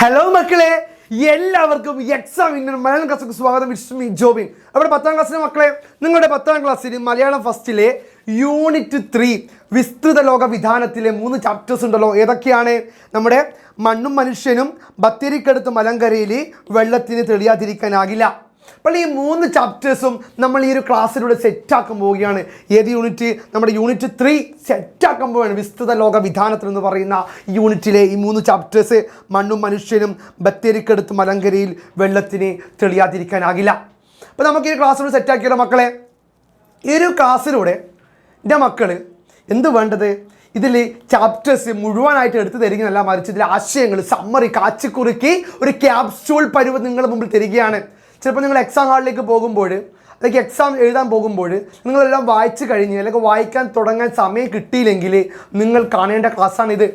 Hello മക്കളെ, എല്ലാവർക്കും exam Indian Malayalam ക്ലാസ്സിലേക്ക് സ്വാഗതം. It's me Jobin. അവിടെ 10ാം ക്ലാസ്സിലെ മക്കളെ, നിങ്ങളുടെ 10ാം ക്ലാസ്സിൽ മലയാളം ഫസ്റ്റിലെ യൂണിറ്റ് 3 വിസ്തൃത ലോക വിധാനത്തിലെ 3 ചാപ്റ്റേഴ്സ് ഉണ്ടല്ലോ. ഏതൊക്കെയാണ്? നമ്മുടെ മണ്ണും മനുഷ്യനും, ബത്തേരിക്കടുത്ത് മലങ്കരയിൽ, വെള്ളത്തിന് തെളിയാതിരിക്കാനാകില്ല. അപ്പോൾ ഈ 3 ചാപ്റ്റേഴ്സും നമ്മൾ ഈ ഒരു ക്ലാസ്സിലൂടെ സെറ്റാക്കാൻ പോവുകയാണ്. ഏത് യൂണിറ്റ്? നമ്മുടെ യൂണിറ്റ് 3 സെറ്റാക്കാൻ പോവുകയാണ്. വിസ്തൃത ലോക വിധാനത്തിൽ എന്ന് പറയുന്ന യൂണിറ്റിലെ ഈ 3 ചാപ്റ്റേഴ്സ്, മണ്ണും മനുഷ്യനും, ബത്തേരിക്കടുത്ത് മലങ്കരയിൽ, വെള്ളത്തിന് തെളിയാതിരിക്കാനാകില്ല. അപ്പോൾ നമുക്ക് ഈ ക്ലാസ്സിലൂടെ സെറ്റാക്കിയല്ലോ മക്കളെ. ഈ ഒരു ക്ലാസ്സിലൂടെ എൻ്റെ മക്കൾ എന്ത് വേണ്ടത്? ഇതിൽ ചാപ്റ്റേഴ്സ് മുഴുവനായിട്ട് എടുത്തു തരികയെന്നല്ല, മറിച്ച് ഇതിലെ ആശയങ്ങൾ സമ്മറി കാച്ചിക്കുറുക്കി ഒരു ക്യാപ്സ്യൂൾ പരുവം നിങ്ങളുടെ മുമ്പിൽ തരികയാണ്. ചിലപ്പോൾ നിങ്ങൾ എക്സാം ഹാളിലേക്ക് പോകുമ്പോൾ, അല്ലെങ്കിൽ എക്സാം എഴുതാൻ പോകുമ്പോൾ നിങ്ങളെല്ലാം വായിച്ചു കഴിഞ്ഞ് അല്ലെങ്കിൽ വായിക്കാൻ തുടങ്ങാൻ സമയം കിട്ടിയില്ലെങ്കിൽ നിങ്ങൾ കാണേണ്ട ക്ലാസ്സാണിത്.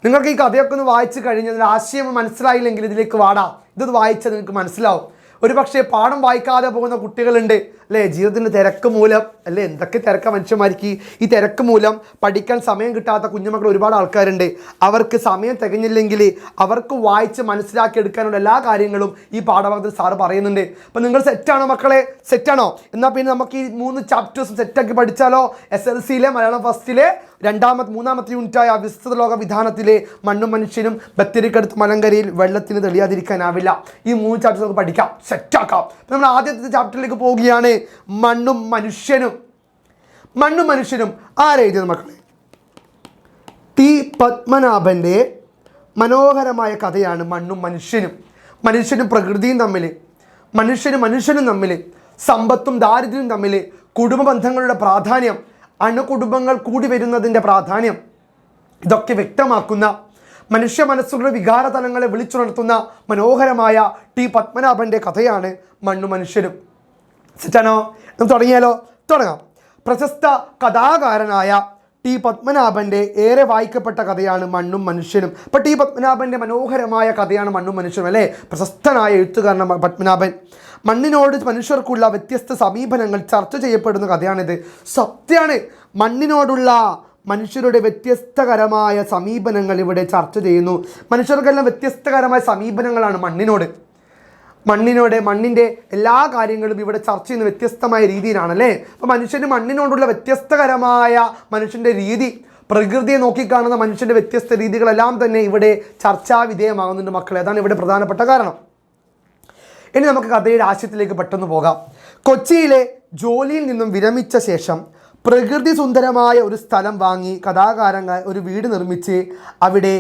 നിങ്ങൾക്ക് ഈ കഥയൊക്കെ ഒന്ന് വായിച്ചു കഴിഞ്ഞ് അതിൻ്റെ ആശയം മനസ്സിലായില്ലെങ്കിൽ ഇതിലേക്ക് വാടാ, ഇത് വായിച്ചാൽ നിങ്ങൾക്ക് മനസ്സിലാവും. ഒരു പക്ഷേ പാഠം വായിക്കാതെ പോകുന്ന കുട്ടികളുണ്ട് അല്ലേ? ജീവിതത്തിൻ്റെ തിരക്ക് മൂലം അല്ലേ? എന്തൊക്കെ തിരക്ക മനുഷ്യന്മാർക്ക്. ഈ തിരക്ക് മൂലം പഠിക്കാൻ സമയം കിട്ടാത്ത കുഞ്ഞുമക്കൾ ഒരുപാട് ആൾക്കാരുണ്ട്. അവർക്ക് സമയം തികഞ്ഞില്ലെങ്കിൽ അവർക്ക് വായിച്ച് മനസ്സിലാക്കി എടുക്കാനുള്ള എല്ലാ കാര്യങ്ങളും ഈ പാഠഭാഗത്തിൽ സാറ് പറയുന്നുണ്ട്. അപ്പം നിങ്ങൾ സെറ്റാണോ മക്കളെ? സെറ്റാണോ? എന്നാൽ പിന്നെ നമുക്ക് ഈ 3 ചാപ്റ്റേഴ്സും സെറ്റാക്കി പഠിച്ചാലോ? SLCയിലെ മലയാളം ഫസ്റ്റിലെ മൂന്നാമത്തെ യൂണിറ്റായ വിസ്തൃത ലോക വിധാനത്തിലെ മണ്ണും മനുഷ്യനും, ബത്തേരിക്കടുത്ത് മലങ്കരയിൽ, വെള്ളത്തിന് തെളിയാതിരിക്കാനാവില്ല. ഈ 3 ചാപ്റ്റേഴ്സ് നമുക്ക് പഠിക്കാം, സെറ്റാക്കാം. നമ്മൾ ആദ്യത്തെ ചാപ്റ്ററിലേക്ക് പോവുകയാണ്. മണ്ണും മനുഷ്യനും. മണ്ണും മനുഷ്യനും ആരെഴുതിയത് മക്കളെ? ടി പത്മനാഭൻ്റെ മനോഹരമായ കഥയാണ് മണ്ണും മനുഷ്യനും. മനുഷ്യനും പ്രകൃതിയും തമ്മിൽ, മനുഷ്യനും തമ്മിൽ, സമ്പത്തും ദാരിദ്ര്യവും തമ്മിൽ, കുടുംബ ബന്ധങ്ങളുടെ പ്രാധാന്യം, അണുകുടുംബങ്ങൾ കൂടി വരുന്നതിൻ്റെ പ്രാധാന്യം, ഇതൊക്കെ വ്യക്തമാക്കുന്ന, മനുഷ്യ മനസ്സുകളുടെ വികാരതലങ്ങളെ വിളിച്ചുണർത്തുന്ന മനോഹരമായ ടി പത്മനാഭൻ്റെ കഥയാണ് മണ്ണും മനുഷ്യനും. സെറ്റാണോ? നമുക്ക് തുടങ്ങിയാലോ? തുടങ്ങാം. പ്രശസ്ത കഥാകാരനായ ടി പത്മനാഭൻ്റെ ഏറെ വായിക്കപ്പെട്ട കഥയാണ് മണ്ണും മനുഷ്യനും. അപ്പോൾ ടി പത്മനാഭൻ്റെ മനോഹരമായ കഥയാണ് മണ്ണും മനുഷ്യനും അല്ലേ? പ്രശസ്തനായ എഴുത്തുകാരൻ പത്മനാഭൻ. മണ്ണിനോട് മനുഷ്യർക്കുള്ള വ്യത്യസ്ത സമീപനങ്ങൾ ചർച്ച ചെയ്യപ്പെടുന്ന കഥയാണിത്. സത്യമാണ്. മണ്ണിനോടുള്ള മനുഷ്യരുടെ വ്യത്യസ്തകരമായ സമീപനങ്ങൾ ഇവിടെ ചർച്ച ചെയ്യുന്നു. മനുഷ്യർക്കെല്ലാം വ്യത്യസ്തകരമായ സമീപനങ്ങളാണ് മണ്ണിൻ്റെ എല്ലാ കാര്യങ്ങളും ഇവിടെ ചർച്ച ചെയ്യുന്ന വ്യത്യസ്തമായ രീതിയിലാണല്ലേ? അപ്പോൾ മനുഷ്യന് മണ്ണിനോടുള്ള വ്യത്യസ്തകരമായ മനുഷ്യൻ്റെ രീതി, പ്രകൃതിയെ നോക്കിക്കാണുന്ന മനുഷ്യൻ്റെ വ്യത്യസ്ത രീതികളെല്ലാം തന്നെ ഇവിടെ ചർച്ചാ വിധേയമാകുന്നുണ്ട് മക്കളെ. അതാണ് ഇവിടെ പ്രധാനപ്പെട്ട കാരണം. ഇനി നമുക്ക് കഥയുടെ ആശയത്തിലേക്ക് പെട്ടെന്ന് പോകാം. കൊച്ചിയിലെ ജോലിയിൽ നിന്നും വിരമിച്ച ശേഷം പ്രകൃതി സുന്ദരമായ ഒരു സ്ഥലം വാങ്ങി കഥാകാരൻ ഒരു വീട് നിർമ്മിച്ച് അവിടെ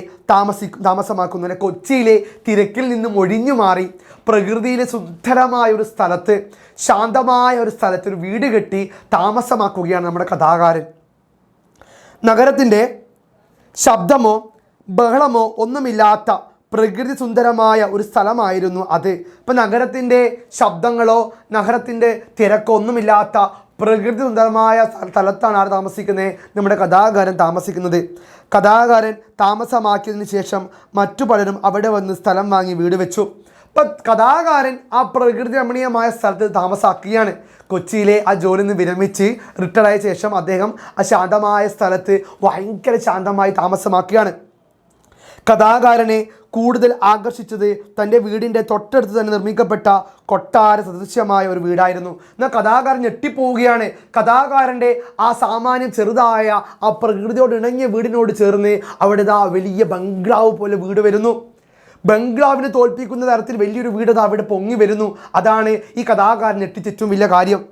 താമസമാക്കുന്നു. കൊച്ചിയിലെ തിരക്കിൽ നിന്നും ഒഴിഞ്ഞു മാറി പ്രകൃതിയിലെ സുന്ദരമായ ഒരു സ്ഥലത്ത്, ശാന്തമായ ഒരു സ്ഥലത്ത് ഒരു വീട് കെട്ടി താമസമാക്കുകയാണ് നമ്മുടെ കഥാകാരൻ. നഗരത്തിൻ്റെ ശബ്ദമോ ബഹളമോ ഒന്നുമില്ലാത്ത പ്രകൃതി സുന്ദരമായ ഒരു സ്ഥലമായിരുന്നു അത്. ഇപ്പം നഗരത്തിൻ്റെ ശബ്ദങ്ങളോ നഗരത്തിൻ്റെ തിരക്കോ ഒന്നുമില്ലാത്ത പ്രകൃതി സുന്ദരമായ സ്ഥലത്താണ് ആര് താമസിക്കുന്നത്? നമ്മുടെ കഥാകാരൻ താമസിക്കുന്നത്. കഥാകാരൻ താമസമാക്കിയതിന് ശേഷം മറ്റു പലരും അവിടെ വന്ന് സ്ഥലം വാങ്ങി വീട് വെച്ചു. അപ്പം കഥാകാരൻ ആ പ്രകൃതി രമണീയമായ സ്ഥലത്ത് താമസാക്കുകയാണ്. കൊച്ചിയിലെ ആ ജോലിയിൽ നിന്ന് വിരമിച്ച് റിട്ടയർഡായ ശേഷം അദ്ദേഹം ആ ശാന്തമായ സ്ഥലത്ത് ഭയങ്കര ശാന്തമായി താമസമാക്കുകയാണ്. കഥാകാരനെ കൂടുതൽ ആകർഷിച്ചത് തൻ്റെ വീടിൻ്റെ തൊട്ടടുത്ത് തന്നെ നിർമ്മിക്കപ്പെട്ട കൊട്ടാര സദൃശ്യമായ ഒരു വീടായിരുന്നു. എന്നാൽ കഥാകാരൻ ഞെട്ടിപ്പോവുകയാണ്. കഥാകാരൻ്റെ ആ സാമാന്യം ചെറുതായ ആ പ്രകൃതിയോട് ഇണങ്ങിയ വീടിനോട് ചേർന്ന് അവിടെ വലിയ ബംഗ്ലാവ് പോലെ വീട് വരുന്നു. ബംഗ്ലാവിനെ തോൽപ്പിക്കുന്ന തരത്തിൽ വലിയൊരു വീട് അവിടെ പൊങ്ങി വരുന്നു. അതാണ് ഈ കഥാകാരൻ ഞെട്ടിച്ച ഏറ്റവും വലിയ കാര്യം.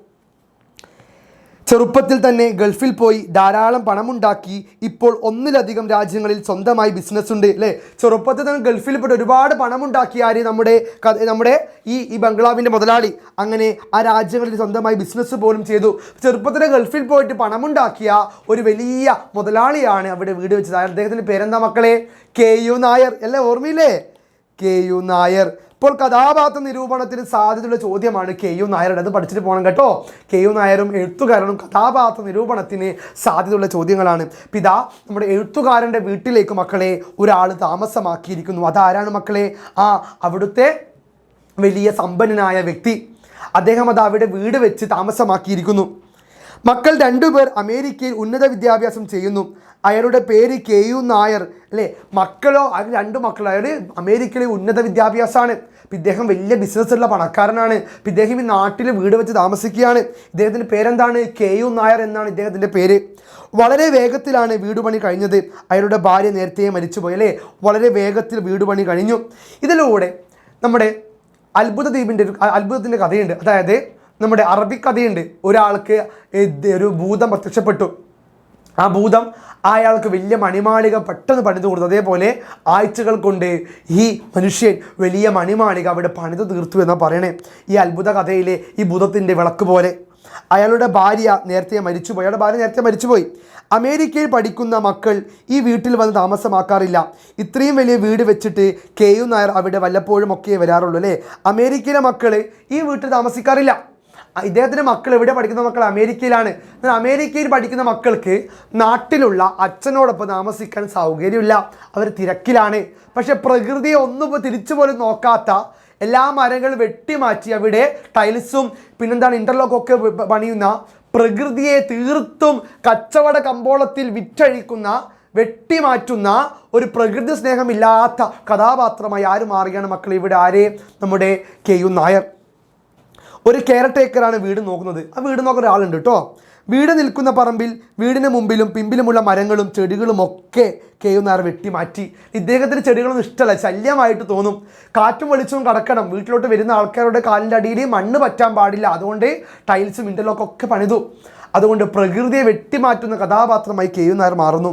ചെറുപ്പത്തിൽ തന്നെ ഗൾഫിൽ പോയി ധാരാളം പണമുണ്ടാക്കി ഇപ്പോൾ 1ലധികം രാജ്യങ്ങളിൽ സ്വന്തമായി ബിസിനസ് ഉണ്ട് അല്ലേ? ചെറുപ്പത്തിൽ തന്നെ ഗൾഫിൽ പോയിട്ട് ഒരുപാട് പണമുണ്ടാക്കിയ ആര്? നമ്മുടെ ഈ ബംഗ്ലാവിൻ്റെ മുതലാളി. അങ്ങനെ ആ രാജ്യങ്ങളിൽ സ്വന്തമായി ബിസിനസ് പോലും ചെയ്തു. ചെറുപ്പത്തിൽ ഗൾഫിൽ പോയിട്ട് പണമുണ്ടാക്കിയ ഒരു വലിയ മുതലാളിയാണ് അവിടെ വീട് വെച്ചത്. അദ്ദേഹത്തിൻ്റെ പേരെന്താ മക്കളെ? KU നായർ അല്ലേ? ഓർമ്മയില്ലേ? KU നായർ. ഇപ്പോൾ കഥാപാത്ര നിരൂപണത്തിന് സാധ്യതയുള്ള ചോദ്യമാണ് KU നായരുടെ. അത് പഠിച്ചിട്ട് പോകണം കേട്ടോ. KU നായരും എഴുത്തുകാരനും കഥാപാത്ര നിരൂപണത്തിന് സാധ്യതയുള്ള ചോദ്യങ്ങളാണ്. പിതാ നമ്മുടെ എഴുത്തുകാരൻ്റെ വീട്ടിലേക്ക് മക്കളെ ഒരാൾ താമസമാക്കിയിരിക്കുന്നു. അതാരാണ് മക്കളെ? അവിടുത്തെ വലിയ സമ്പന്നനായ വ്യക്തി. അദ്ദേഹം അവിടെ വീട് വെച്ച് താമസമാക്കിയിരിക്കുന്നു. മക്കൾ രണ്ടുപേർ അമേരിക്കയിൽ ഉന്നത വിദ്യാഭ്യാസം ചെയ്യുന്നു. അയാളുടെ പേര് KU നായർ അല്ലേ. മക്കളോ അത് 2 മക്കൾ. അയാൾ അമേരിക്കയിലെ ഉന്നത വിദ്യാഭ്യാസമാണ്. അപ്പം ഇദ്ദേഹം വലിയ ബിസിനസ്സുള്ള പണക്കാരനാണ്. അപ്പം ഇദ്ദേഹം ഈ നാട്ടിൽ വീട് വെച്ച് താമസിക്കുകയാണ്. ഇദ്ദേഹത്തിൻ്റെ പേരെന്താണ്? KU നായർ എന്നാണ് ഇദ്ദേഹത്തിൻ്റെ പേര്. വളരെ വേഗത്തിലാണ് വീടുപണി കഴിഞ്ഞത്. അയാളുടെ ഭാര്യ നേരത്തെ മരിച്ചുപോയി അല്ലേ. വളരെ വേഗത്തിൽ വീടുപണി കഴിഞ്ഞു. ഇതിലൂടെ നമ്മുടെ അത്ഭുതത്തിൻ്റെ കഥയുണ്ട്. അതായത് നമ്മുടെ അറബിക്കഥയുണ്ട്. ഒരാൾക്ക് ഒരു ഭൂതം പ്രത്യക്ഷപ്പെട്ടു. ആ ഭൂതം അയാൾക്ക് വലിയ മണിമാളിക പെട്ടെന്ന് പണിത് കൊടുത്തു. അതേപോലെ ആഴ്ചകൾ കൊണ്ട് ഈ മനുഷ്യൻ വലിയ മണിമാളിക അവിടെ പണിത് തീർത്തു എന്നാണ് പറയണേ. ഈ അത്ഭുത കഥയിലെ ഈ ഭൂതത്തിൻ്റെ വിളക്ക് പോലെ. അയാളുടെ ഭാര്യ നേരത്തെ മരിച്ചുപോയി. അമേരിക്കയിൽ പഠിക്കുന്ന മക്കൾ ഈ വീട്ടിൽ വന്ന് താമസമാക്കാറില്ല. ഇത്രയും വലിയ വീട് വെച്ചിട്ട് KU നായർ അവിടെ വല്ലപ്പോഴും ഒക്കെ വരാറുള്ളൂ അല്ലേ. അമേരിക്കയിലെ മക്കൾ ഈ വീട്ടിൽ താമസിക്കാറില്ല. ഇദ്ദേഹത്തിൻ്റെ മക്കൾ എവിടെ പഠിക്കുന്ന മക്കൾ? അമേരിക്കയിലാണ്. അമേരിക്കയിൽ പഠിക്കുന്ന മക്കൾക്ക് നാട്ടിലുള്ള അച്ഛനോടൊപ്പം താമസിക്കാൻ സൗകര്യമില്ല. അവർ തിരക്കിലാണ്. പക്ഷെ പ്രകൃതിയെ ഒന്നും തിരിച്ചു പോലും നോക്കാത്ത, എല്ലാ മരങ്ങളും വെട്ടിമാറ്റി അവിടെ ടൈൽസും പിന്നെന്താണ് ഇൻ്റർലോക്കൊക്കെ പണിയുന്ന, പ്രകൃതിയെ തീർത്തും കച്ചവട കമ്പോളത്തിൽ വിറ്റഴിക്കുന്ന, വെട്ടിമാറ്റുന്ന ഒരു പ്രകൃതി സ്നേഹമില്ലാത്ത കഥാപാത്രമായി ആര് മാറുകയാണ് മക്കൾ ഇവിടെ? ആര്? നമ്മുടെ KU നായർ. ഒരു കെയർ ടേക്കറാണ് വീട് നോക്കുന്നത്. ആ വീട് നോക്കുന്ന ഒരാളുണ്ട് കേട്ടോ. വീട് നിൽക്കുന്ന പറമ്പിൽ വീടിന് മുമ്പിലും പിമ്പിലുമുള്ള മരങ്ങളും ചെടികളും ഒക്കെ KU നായർ വെട്ടിമാറ്റി. ഇദ്ദേഹത്തിന് ചെടികളൊന്നും ഇഷ്ടമല്ല, ശല്യമായിട്ട് തോന്നും. കാറ്റും വെളിച്ചവും കടക്കണം. വീട്ടിലോട്ട് വരുന്ന ആൾക്കാരുടെ കാലിൻ്റെ അടിയിൽ മണ്ണ് പറ്റാൻ പാടില്ല. അതുകൊണ്ട് ടൈൽസും ഇൻ്റർലോക്കൊക്കെ പണിതു. അതുകൊണ്ട് പ്രകൃതിയെ വെട്ടിമാറ്റുന്ന കഥാപാത്രമായി KU നായർ മാറുന്നു.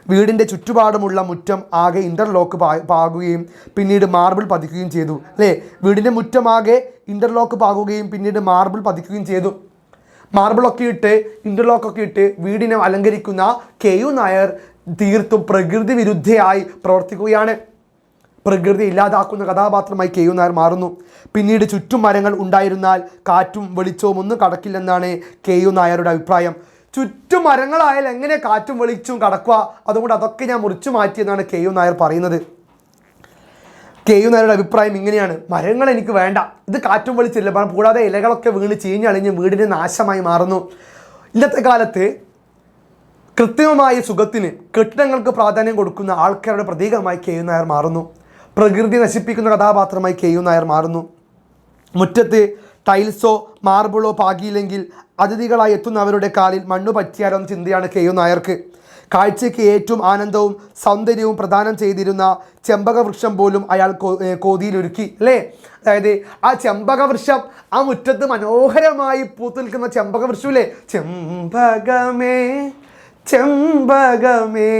വീടിൻ്റെ ചുറ്റുപാടുമുള്ള മുറ്റം ആകെ ഇൻ്റർലോക്ക് പാകുകയും പിന്നീട് മാർബിൾ പതിക്കുകയും ചെയ്തു അല്ലേ. വീടിൻ്റെ മുറ്റമാകെ ഇൻ്റർലോക്ക് പാകുകയും പിന്നീട് മാർബിൾ പതിക്കുകയും ചെയ്തു. മാർബിളൊക്കെ ഇട്ട് ഇൻ്റർലോക്കൊക്കെ ഇട്ട് വീടിനെ അലങ്കരിക്കുന്ന KU നായർ തീർത്തും പ്രകൃതി വിരുദ്ധയായി പ്രവർത്തിക്കുകയാണ്. പ്രകൃതി ഇല്ലാതാക്കുന്ന കഥാപാത്രമായി KU നായർ മാറുന്നു. പിന്നീട് ചുറ്റും മരങ്ങൾ ഉണ്ടായിരുന്നാൽ കാറ്റും വെളിച്ചവും ഒന്നും കടക്കില്ലെന്നാണ് KU നായരുടെ അഭിപ്രായം. ചുറ്റും മരങ്ങളായാൽ എങ്ങനെ കാറ്റും വെളിച്ചവും കടക്കുക? അതുകൊണ്ട് അതൊക്കെ ഞാൻ മുറിച്ചു മാറ്റിയെന്നാണ് KU നായർ പറയുന്നത്. KU നായരുടെ അഭിപ്രായം ഇങ്ങനെയാണ്: മരങ്ങൾ എനിക്ക് വേണ്ട, ഇത് കാറ്റും വെളിച്ചില്ല. കൂടാതെ ഇലകളൊക്കെ വീണ് ചീഞ്ഞളിഞ്ഞ് വീടിന് നാശമായി മാറുന്നു. ഇന്നത്തെ കാലത്ത് കൃത്രിമമായ സുഖത്തിന്, കെട്ടിടങ്ങൾക്ക് പ്രാധാന്യം കൊടുക്കുന്ന ആൾക്കാരുടെ പ്രതീകമായി KU നായർ മാറുന്നു. പ്രകൃതി നശിപ്പിക്കുന്ന കഥാപാത്രമായി KU നായർ മാറുന്നു. മുറ്റത്ത് ടൈൽസോ മാർബിളോ പാകിയില്ലെങ്കിൽ അതിഥികളായി എത്തുന്നവരുടെ കാലിൽ മണ്ണു പറ്റിയാലോ എന്ന ചിന്തയാണ് KU നായർക്ക്. കാഴ്ചയ്ക്ക് ഏറ്റവും ആനന്ദവും സൗന്ദര്യവും പ്രദാനം ചെയ്തിരുന്ന ചെമ്പകവൃക്ഷം പോലും അയാൾ കോതിയിലൊരുക്കി അല്ലേ. അതായത് ആ ചെമ്പകവൃക്ഷം, ആ മുറ്റത്ത് മനോഹരമായി പൂത്തു നിൽക്കുന്ന ചെമ്പകവൃക്ഷമില്ലേ, ചെമ്പകമേ ചെമ്പകമേ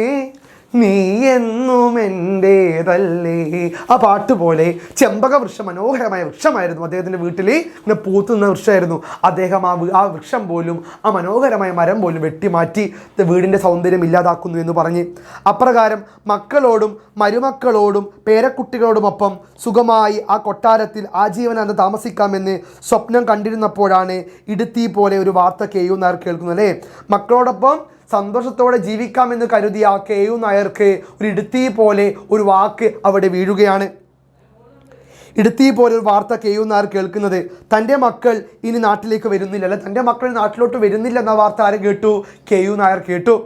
നീ എന്നും എൻ്റേതല്ലേ, ആ പാട്ട് പോലെ ചെമ്പകവൃക്ഷം മനോഹരമായ വൃക്ഷമായിരുന്നു. അദ്ദേഹത്തിൻ്റെ വീട്ടിൽ ഇങ്ങനെ പൂത്തുന്ന വൃക്ഷമായിരുന്നു. അദ്ദേഹം ആ വൃക്ഷം പോലും, ആ മനോഹരമായ മരം പോലും വെട്ടിമാറ്റി വീടിൻ്റെ സൗന്ദര്യം ഇല്ലാതാക്കുന്നു എന്ന് പറഞ്ഞ്, അപ്രകാരം മക്കളോടും മരുമക്കളോടും പേരക്കുട്ടികളോടുമൊപ്പം സുഖമായി ആ കൊട്ടാരത്തിൽ ആജീവനാന്തം താമസിക്കാമെന്ന് സ്വപ്നം കണ്ടിരുന്നപ്പോഴാണ് ഇടുത്തി പോലെ ഒരു വാർത്ത KU നായർ കേൾക്കുന്നത് അല്ലേ. മക്കളോടൊപ്പം സന്തോഷത്തോടെ ജീവിക്കാമെന്ന് കരുതിയ KU നായർക്ക് ഒരു ഇടുത്തി പോലെ ഒരു വാക്ക് അവിടെ വീഴുകയാണ്. ഇടുത്തി പോലെ ഒരു വാർത്ത KU നായർ കേൾക്കുന്നത്. തൻ്റെ മക്കൾ ഇനി നാട്ടിലേക്ക് വരുന്നില്ല, അല്ലെ തൻ്റെ മക്കൾ നാട്ടിലോട്ട് വരുന്നില്ല എന്ന വാർത്ത ആര് കേട്ടു? KU നായർ കേട്ടു.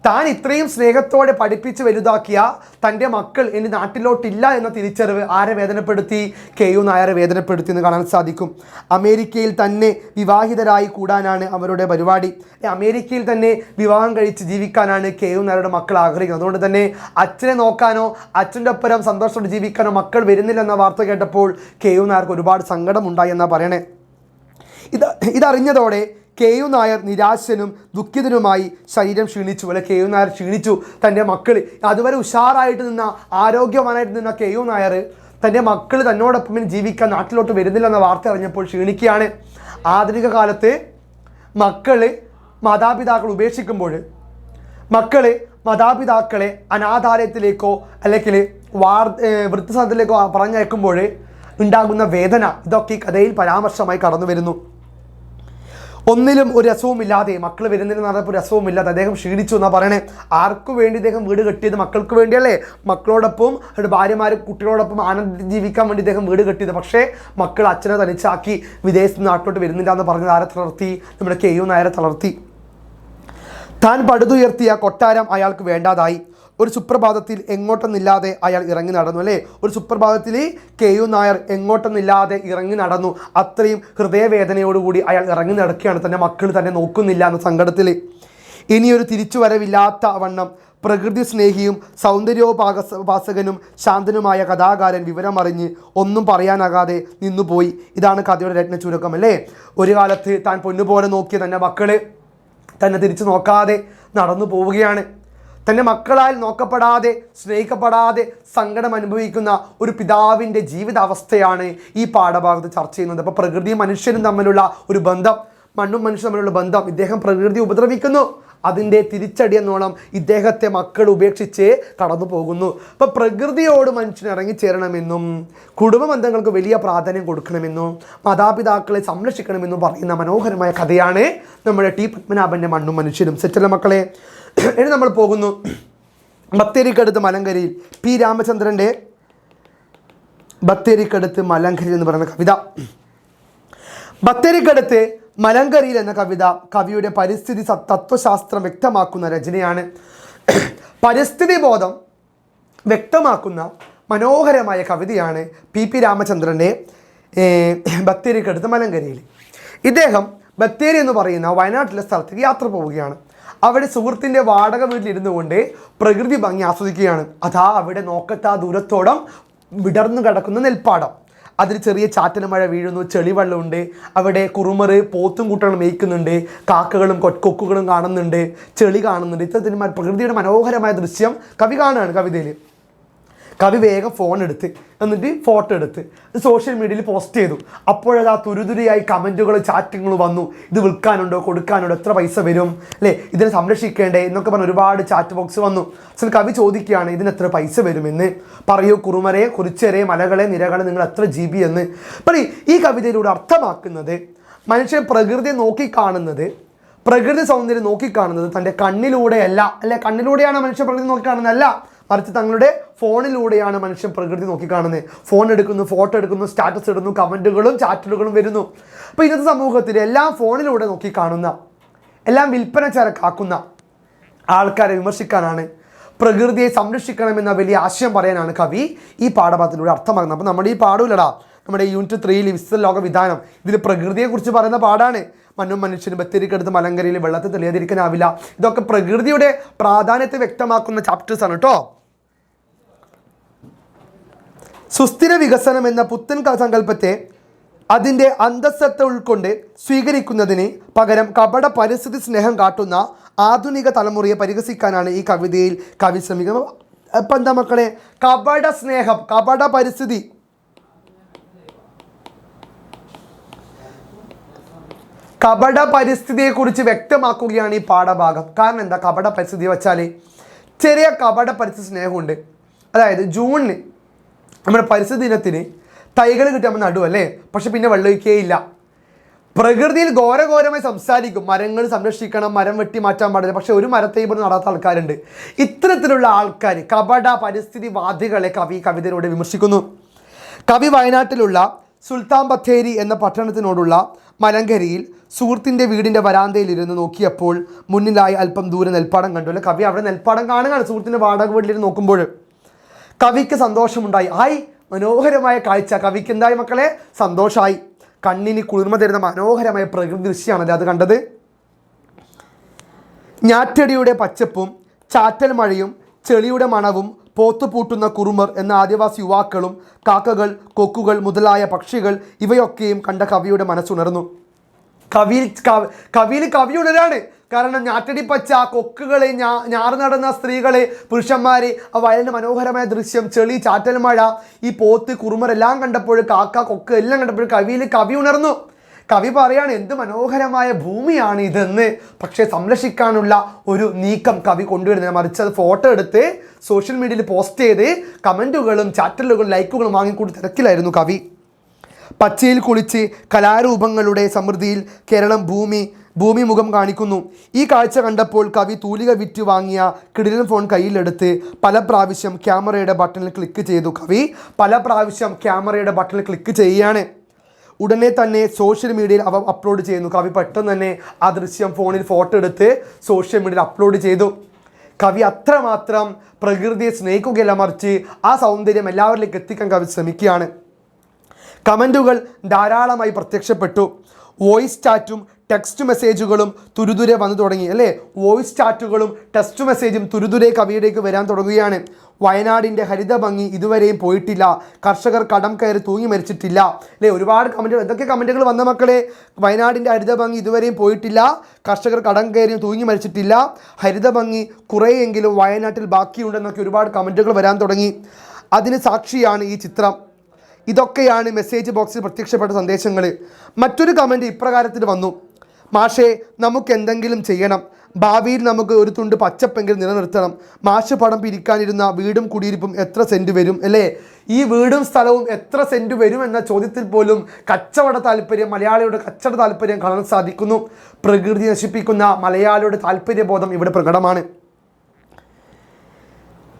താൻ ഇത്രയും സ്നേഹത്തോടെ പഠിപ്പിച്ച് വലുതാക്കിയ തൻ്റെ മക്കൾ ഇനി നാട്ടിലോട്ടില്ല എന്ന തിരിച്ചറിവ് ആരെ വേദനപ്പെടുത്തി? KU നായരെ വേദനപ്പെടുത്തി എന്ന് കാണാൻ സാധിക്കും. അമേരിക്കയിൽ തന്നെ വിവാഹിതരായി കൂടാനാണ് അവരുടെ പരിപാടി. അമേരിക്കയിൽ തന്നെ വിവാഹം കഴിച്ച് ജീവിക്കാനാണ് KU നായരുടെ മക്കൾ ആഗ്രഹിക്കുന്നത്. അതുകൊണ്ട് തന്നെ അച്ഛനെ നോക്കാനോ അച്ഛൻ്റെ ഒപ്പം സന്തോഷത്തോടെ ജീവിക്കാനോ മക്കൾ വരുന്നില്ല എന്ന വാർത്ത കേട്ടപ്പോൾ KU നായർക്ക് ഒരുപാട് സങ്കടമുണ്ടായി എന്നാണ് പറയണേ. ഇതറിഞ്ഞതോടെ KU നായർ നിരാശനും ദുഃഖിതനുമായി ശരീരം ക്ഷീണിച്ചു അല്ലെ. KU നായർ ക്ഷീണിച്ചു. തൻ്റെ മക്കൾ, അതുവരെ ഉഷാറായിട്ട് നിന്ന, ആരോഗ്യവാനായിട്ട് നിന്ന KU നായർ തൻ്റെ മക്കൾ തന്നോടൊപ്പം ജീവിക്കാൻ നാട്ടിലോട്ട് വരുന്നില്ല എന്ന വാർത്ത അറിഞ്ഞപ്പോൾ ക്ഷീണിക്കുകയാണ്. ആധുനിക കാലത്ത് മക്കൾ മാതാപിതാക്കൾ ഉപേക്ഷിക്കുമ്പോൾ, മക്കൾ മാതാപിതാക്കളെ അനാഥാലയത്തിലേക്കോ അല്ലെങ്കിൽ വൃദ്ധസദനത്തിലേക്കോ പറഞ്ഞയക്കുമ്പോൾ ഉണ്ടാകുന്ന വേദന, ഇതൊക്കെ ഈ കഥയിൽ പരാമർശമായി കടന്നു വരുന്നു. ഒന്നിലും ഒരു രസവുമില്ലാതെ, മക്കൾ വരുന്നതിന് നടന്നപ്പോൾ രസവുമില്ലാതെ അദ്ദേഹം ക്ഷീണിച്ചു എന്നാണ് പറയണേ. ആർക്കു വേണ്ടി ഇദ്ദേഹം വീട് കെട്ടിയത്? മക്കൾക്ക് വേണ്ടിയല്ലേ. മക്കളോടൊപ്പം അവരുടെ ഭാര്യമാർ കുട്ടികളോടൊപ്പം ആനന്ദിച്ച് ജീവിക്കാൻ വേണ്ടി ഇദ്ദേഹം വീട് കെട്ടിയത്. പക്ഷേ മക്കൾ അച്ഛനെ തനിച്ചാക്കി വിദേശത്ത് നാട്ടിലോട്ട് വരുന്നില്ല എന്ന് പറഞ്ഞത് ആരെ തളർത്തി? നമ്മുടെ KU നായരെ തളർത്തി. താൻ പടുതുയർത്തിയ കൊട്ടാരം അയാൾക്ക് വേണ്ടാതായി. ഒരു സുപ്രഭാതത്തിൽ എങ്ങോട്ടൊന്നില്ലാതെ അയാൾ ഇറങ്ങി നടന്നു. അല്ലേ, ഒരു സുപ്രഭാതത്തിൽ KU നായർ എങ്ങോട്ടൊന്നില്ലാതെ ഇറങ്ങി നടന്നു. അത്രയും ഹൃദയവേദനയോടുകൂടി അയാൾ ഇറങ്ങി നടക്കുകയാണ്. തൻ്റെ മക്കൾ തന്നെ നോക്കുന്നില്ല എന്ന സങ്കടത്തിൽ. ഇനിയൊരു തിരിച്ചുവരവില്ലാത്ത വണ്ണം പ്രകൃതി സ്നേഹിയും സൗന്ദര്യോപാസകനും ശാന്തനുമായ കഥാകാരൻ വിവരമറിഞ്ഞ് ഒന്നും പറയാനാകാതെ നിന്നുപോയി. ഇതാണ് കഥയുടെ രത്ന ചുരുക്കം. അല്ലേ, ഒരു കാലത്ത് താൻ പൊന്നുപോലെ നോക്കിയ തൻ്റെ മക്കൾ തന്നെ തിരിച്ചു നോക്കാതെ നടന്നു പോവുകയാണ്. തൻ്റെ മക്കളാൽ നോക്കപ്പെടാതെ സ്നേഹിക്കപ്പെടാതെ സങ്കടം അനുഭവിക്കുന്ന ഒരു പിതാവിൻ്റെ ജീവിതാവസ്ഥയാണ് ഈ പാഠഭാഗത്ത് ചർച്ച ചെയ്യുന്നത്. അപ്പോൾ പ്രകൃതിയും മനുഷ്യനും തമ്മിലുള്ള ഒരു ബന്ധം, മണ്ണും മനുഷ്യനും തമ്മിലുള്ള ബന്ധം, ഇദ്ദേഹം പ്രകൃതി ഉപദ്രവിക്കുന്നു, അതിൻ്റെ തിരിച്ചടി എന്നോണം ഇദ്ദേഹത്തെ മക്കൾ ഉപേക്ഷിച്ച് കടന്നു പോകുന്നു. അപ്പോൾ പ്രകൃതിയോട് മനുഷ്യൻ ഇറങ്ങിച്ചേരണമെന്നും കുടുംബ ബന്ധങ്ങൾക്ക് വലിയ പ്രാധാന്യം കൊടുക്കണമെന്നും മാതാപിതാക്കളെ സംരക്ഷിക്കണമെന്നും പറയുന്ന മനോഹരമായ കഥയാണ് നമ്മുടെ ടി പത്മനാഭൻ്റെ മണ്ണും മനുഷ്യരും. സെറ്റല്ല മക്കളെ? ഇനി നമ്മൾ പോകുന്നു ബത്തേരിക്കടുത്ത് മലങ്കരയിൽ പി രാമചന്ദ്രൻ്റെ ബത്തേരിക്കടുത്ത് മലങ്കരയിൽ എന്ന് പറയുന്ന കവിത. ബത്തേരിക്കടുത്ത് മലങ്കരയിൽ എന്ന കവിത കവിയുടെ പരിസ്ഥിതി തത്വശാസ്ത്രം വ്യക്തമാക്കുന്ന രചനയാണ്. പരിസ്ഥിതി ബോധം വ്യക്തമാക്കുന്ന മനോഹരമായ കവിതയാണ് പി രാമചന്ദ്രൻ്റെ ബത്തേരിക്കടുത്ത് മലങ്കരയിൽ. ഇദ്ദേഹം ബത്തേരി എന്ന് പറയുന്ന വയനാട്ടിലെ സ്ഥലത്തേക്ക് യാത്ര പോവുകയാണ്. അവിടെ സുഹൃത്തിൻ്റെ വാടക വീട്ടിലിരുന്നു കൊണ്ട് പ്രകൃതി ഭംഗി ആസ്വദിക്കുകയാണ്. അതാ അവിടെ നോക്കത്താ ദൂരത്തോളം വിടർന്നു കിടക്കുന്ന നെൽപ്പാടം, അതിൽ ചെറിയ ചാറ്റൽ മഴ വീഴുന്നു, ചെളിവെള്ളമുണ്ട്, അവിടെ കുറുമറ് പോത്തും കൂട്ടങ്ങളും മേയ്ക്കുന്നുണ്ട്, കാക്കകളും കൊക്കുകളും കാണുന്നുണ്ട്, ചെളി കാണുന്നുണ്ട്. ഇത്തരത്തിൽ പ്രകൃതിയുടെ മനോഹരമായ ദൃശ്യം കവി കാണുകയാണ് കവിതയിൽ. കവി വേഗം ഫോൺ എടുത്ത് എന്നിട്ട് ഫോട്ടോ എടുത്ത് സോഷ്യൽ മീഡിയയിൽ പോസ്റ്റ് ചെയ്തു. അപ്പോഴത് ആ തുരുതുരിയായി കമൻറ്റുകളും ചാറ്റുകളും വന്നു. ഇത് വിൽക്കാനുണ്ടോ, കൊടുക്കാനുണ്ടോ, എത്ര പൈസ വരും, അല്ലേ, ഇതിനെ സംരക്ഷിക്കേണ്ടേ എന്നൊക്കെ പറഞ്ഞ് ഒരുപാട് ചാറ്റ് ബോക്സ് വന്നു. സോ കവി ചോദിക്കുകയാണ്, ഇതിന് എത്ര പൈസ വരുമെന്ന് പറയൂ, കുറുമരെ, കുറിച്ചരെ, മലകളെ, നിരകളെ, നിങ്ങൾ എത്ര GB എന്ന്. അപ്പോൾ ഈ കവിതയിലൂടെ അർത്ഥമാക്കുന്നത് മനുഷ്യൻ പ്രകൃതിയെ നോക്കിക്കാണുന്നത്, പ്രകൃതി സൗന്ദര്യം നോക്കിക്കാണുന്നത് തൻ്റെ കണ്ണിലൂടെയല്ല, അല്ലെ, കണ്ണിലൂടെയാണ് മനുഷ്യൻ പ്രകൃതി നോക്കിക്കാണുന്നതല്ല, മറിച്ച് തങ്ങളുടെ ഫോണിലൂടെയാണ് മനുഷ്യൻ പ്രകൃതി നോക്കിക്കാണുന്നത്. ഫോൺ എടുക്കുന്നു, ഫോട്ടോ എടുക്കുന്നു, സ്റ്റാറ്റസ് ഇടുന്നു, കമൻറ്റുകളും ചാറ്റുകളും വരുന്നു. അപ്പോൾ ഇന്നത്തെ സമൂഹത്തിൽ എല്ലാം ഫോണിലൂടെ നോക്കിക്കാണുന്ന, എല്ലാം വിൽപ്പന ചരക്കാക്കുന്ന ആൾക്കാരെ വിമർശിക്കാനാണ്, പ്രകൃതിയെ സംരക്ഷിക്കണമെന്ന വലിയ ആശയം പറയാനാണ് കവി ഈ പാഠഭാഗത്തിലൂടെ അർത്ഥമാക്കുന്നത്. അപ്പോൾ നമ്മുടെ ഈ പാഠമില്ലടാ, നമ്മുടെ യൂണിറ്റ് 3 വിസ്തൃത ലോക വിധാനം, ഇതിൽ പ്രകൃതിയെക്കുറിച്ച് പറയുന്ന പാഠാണ്. മണ്ണും മനുഷ്യനും ബത്തേരിക്കടുത്ത് മലങ്കരയിൽ വെള്ളത്തിൽ തെളിയാതിരിക്കാനാവില്ല. ഇതൊക്കെ പ്രകൃതിയുടെ പ്രാധാന്യത്തെ വ്യക്തമാക്കുന്ന ചാപ്റ്റേഴ്സാണ് കേട്ടോ. സുസ്ഥിര വികസനം എന്ന പുത്തൻ സങ്കല്പത്തെ അതിൻ്റെ അന്തസ്സത്തെ ഉൾക്കൊണ്ട് സ്വീകരിക്കുന്നതിന് പകരം കപട പരിസ്ഥിതി സ്നേഹം കാട്ടുന്ന ആധുനിക തലമുറയെ പരിഹസിക്കാനാണ് ഈ കവിതയിൽ കവി ശ്രമിക്കുന്നത്. ഇപ്പം എന്താ മക്കളെ, കപട സ്നേഹം, കപട പരിസ്ഥിതി, കപട പരിസ്ഥിതിയെക്കുറിച്ച് വ്യക്തമാക്കുകയാണ് ഈ പാഠഭാഗം. കാരണം എന്താ, കപട പരിസ്ഥിതി വെച്ചാൽ ചെറിയ കപട പരിസ്ഥിതി സ്നേഹമുണ്ട്. അതായത് ജൂണിന് നമ്മുടെ പരിസ്ഥിതി ദിനത്തിന് തൈകൾ കിട്ടുമ്പോൾ നടും, അല്ലേ, പക്ഷെ പിന്നെ വെള്ളമൊഴിക്കുകയില്ല. പ്രകൃതിയിൽ ഘോരഘോരമായി സംസാരിക്കും, മരങ്ങൾ സംരക്ഷിക്കണം, മരം വെട്ടി മാറ്റാൻ പാടില്ല, പക്ഷെ ഒരു മരത്തൈ പോലും നടാത്ത ആൾക്കാരുണ്ട്. ഇത്തരത്തിലുള്ള ആൾക്കാർ, കപട പരിസ്ഥിതിവാദികളെ കവി കവിതയിലൂടെ വിമർശിക്കുന്നു. കവി വയനാട്ടിലുള്ള സുൽത്താൻ ബത്തേരി എന്ന പട്ടണത്തിനോടുള്ള മലങ്കരയിൽ സുഹൃത്തിൻ്റെ വീടിൻ്റെ വരാന്തയിലിരുന്ന് നോക്കിയപ്പോൾ മുന്നിലായി അല്പം ദൂരെ നെൽപ്പാടം കണ്ടു. അല്ലെ, കവി അവിടെ നെൽപ്പാടം കാണുകയാണ്. സുഹൃത്തിൻ്റെ വാടക വീട്ടിലിരുന്ന് നോക്കുമ്പോൾ കവിക്ക് സന്തോഷമുണ്ടായി. മനോഹരമായ കാഴ്ച. കവിക്ക് എന്തായി മക്കളെ? സന്തോഷമായി. കണ്ണിന് കുളിർമ തരുന്ന മനോഹരമായ പ്രകൃതി ദൃശ്യമാണല്ലേ അത് കണ്ടത്. ഞാറ്റടിയുടെ പച്ചപ്പും ചാറ്റൽ മഴയും ചെളിയുടെ മണവും പോത്തുപൂട്ടുന്ന കുറുമർ എന്ന ആദിവാസി യുവാക്കളും കാക്കകൾ, കൊക്കുകൾ മുതലായ പക്ഷികൾ ഇവയൊക്കെയും കണ്ട കവിയുടെ മനസ്സുണർന്നു. കവി ഉണരാണ്. കാരണം ഞാറ്റടി പച്ച, കൊക്കുകളെ, ഞാറ് നടന്ന സ്ത്രീകളെ, പുരുഷന്മാരെ, ആ വയലിൻ്റെ മനോഹരമായ ദൃശ്യം, ചെളി, ചാറ്റൽ മഴ, ഈ പോത്ത്, കുറുമരെല്ലാം കണ്ടപ്പോൾ, കാക്ക, കൊക്ക് എല്ലാം കണ്ടപ്പോൾ കവി ഉണർന്നു. കവി പറയാണ്, എന്ത് മനോഹരമായ ഭൂമിയാണ് ഇതെന്ന്. പക്ഷേ സംരക്ഷിക്കാനുള്ള ഒരു നീക്കം കവി കൊണ്ടുവരുന്നത്, മറിച്ച് അത് ഫോട്ടോ എടുത്ത് സോഷ്യൽ മീഡിയയിൽ പോസ്റ്റ് ചെയ്ത് കമൻറ്റുകളും ചാറ്റലുകളും ലൈക്കുകളും വാങ്ങിക്കൂടി തിരക്കിലായിരുന്നു കവി. പച്ചയിൽ കുളിച്ച് കലാരൂപങ്ങളുടെ സമൃദ്ധിയിൽ കേരളം ഭൂമി മുഖം കാണിക്കുന്നു. ഈ കാഴ്ച കണ്ടപ്പോൾ കവി തൂലിക വിറ്റ് വാങ്ങിയ കിടിലൻ ഫോൺ കയ്യിലെടുത്ത് പല പ്രാവശ്യം ക്യാമറയുടെ ബട്ടണിൽ ക്ലിക്ക് ചെയ്തു. കവി പല പ്രാവശ്യം ക്യാമറയുടെ ബട്ടണിൽ ക്ലിക്ക് ചെയ്യുകയാണ്. ഉടനെ തന്നെ സോഷ്യൽ മീഡിയയിൽ അവ അപ്ലോഡ് ചെയ്യുന്നു. കവി പെട്ടെന്ന് തന്നെ ആ ദൃശ്യം ഫോണിൽ ഫോട്ടോ എടുത്ത് സോഷ്യൽ മീഡിയയിൽ അപ്ലോഡ് ചെയ്തു. കവി അത്രമാത്രം പ്രകൃതിയെ സ്നേഹിക്കുകയല്ല, മറിച്ച് ആ സൗന്ദര്യം എല്ലാവരിലേക്ക് എത്തിക്കാൻ കവി ശ്രമിക്കുകയാണ്. കമൻറ്റുകൾ ധാരാളമായി പ്രത്യക്ഷപ്പെട്ടു. വോയിസ് ചാറ്റും ടെക്സ്റ്റ് മെസ്സേജുകളും തുരുതുരെ വന്നു തുടങ്ങി അല്ലേ. വോയിസ് ചാറ്റുകളും ടെക്സ്റ്റ് മെസ്സേജും തുരുതുരെ കവിയിലേക്ക് വരാൻ തുടങ്ങുകയാണ്. വയനാടിൻ്റെ ഹരിത ഭംഗി ഇതുവരെയും പോയിട്ടില്ല, കർഷകർ കടം കയറി തൂങ്ങി മരിച്ചിട്ടില്ല അല്ലേ. ഒരുപാട് കമൻറ്റുകൾ, എന്തൊക്കെ കമൻറ്റുകൾ വന്ന മക്കളെ. വയനാടിൻ്റെ ഹരിത ഭംഗി ഇതുവരെയും പോയിട്ടില്ല, കർഷകർ കടം കയറി തൂങ്ങി മരിച്ചിട്ടില്ല, ഹരിത ഭംഗി കുറേയെങ്കിലും വയനാട്ടിൽ ബാക്കിയുണ്ടെന്നൊക്കെ ഒരുപാട് കമൻറ്റുകൾ വരാൻ തുടങ്ങി. അതിന് സാക്ഷിയാണ് ഈ ചിത്രം. ഇതൊക്കെയാണ് മെസ്സേജ് ബോക്സിൽ പ്രത്യക്ഷപ്പെട്ട സന്ദേശങ്ങൾ. മറ്റൊരു കമൻറ്റ് ഇപ്രകാരത്തിൽ വന്നു: മാഷേ, നമുക്ക് എന്തെങ്കിലും ചെയ്യണം, ഭാവിയിൽ നമുക്ക് ഒരു തുണ്ട് പച്ചപ്പെങ്കിലും നിലനിർത്തണം. മാഷ് പടം പിരിക്കാനിരുന്ന വീടും കുടിയിരിപ്പും എത്ര സെൻറ്റ് വരും അല്ലേ. ഈ വീടും സ്ഥലവും എത്ര സെൻറ്റ് വരും എന്ന ചോദ്യത്തിൽ പോലും കച്ചവട താല്പര്യം, മലയാളിയുടെ കച്ചവട താല്പര്യം കാണാൻ സാധിക്കുന്നു. പ്രകൃതി നശിപ്പിക്കുന്ന മലയാളിയുടെ താല്പര്യബോധം ഇവിടെ പ്രകടമാണ്.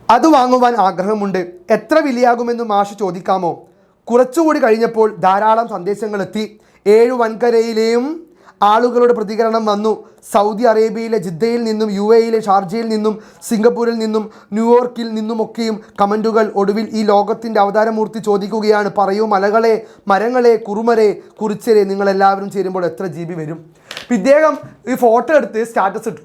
അത് വാങ്ങുവാൻ ആഗ്രഹമുണ്ട്, എത്ര വിലയാകുമെന്ന് മാഷ് ചോദിക്കാമോ? കുറച്ചുകൂടി കഴിഞ്ഞപ്പോൾ ധാരാളം സന്ദേശങ്ങൾ എത്തി. 7 വൻകരയിലെയും ആളുകളുടെ പ്രതികരണം വന്നു. സൗദി അറേബ്യയിലെ ജിദ്ദയിൽ നിന്നും, UAE ഷാർജയിൽ നിന്നും, സിംഗപ്പൂരിൽ നിന്നും, ന്യൂയോർക്കിൽ നിന്നുമൊക്കെയും കമൻറ്റുകൾ. ഒടുവിൽ ഈ ലോകത്തിൻ്റെ അവതാരമൂർത്തി ചോദിക്കുകയാണ്: പറയൂ മലകളെ, മരങ്ങളെ, കുറുമരെ, കുറിച്ചരെ, നിങ്ങളെല്ലാവരും ചേരുമ്പോൾ എത്ര GB വരും? ഇദ്ദേഹം ഈ ഫോട്ടോ എടുത്ത് സ്റ്റാറ്റസ് ഇട്ടു.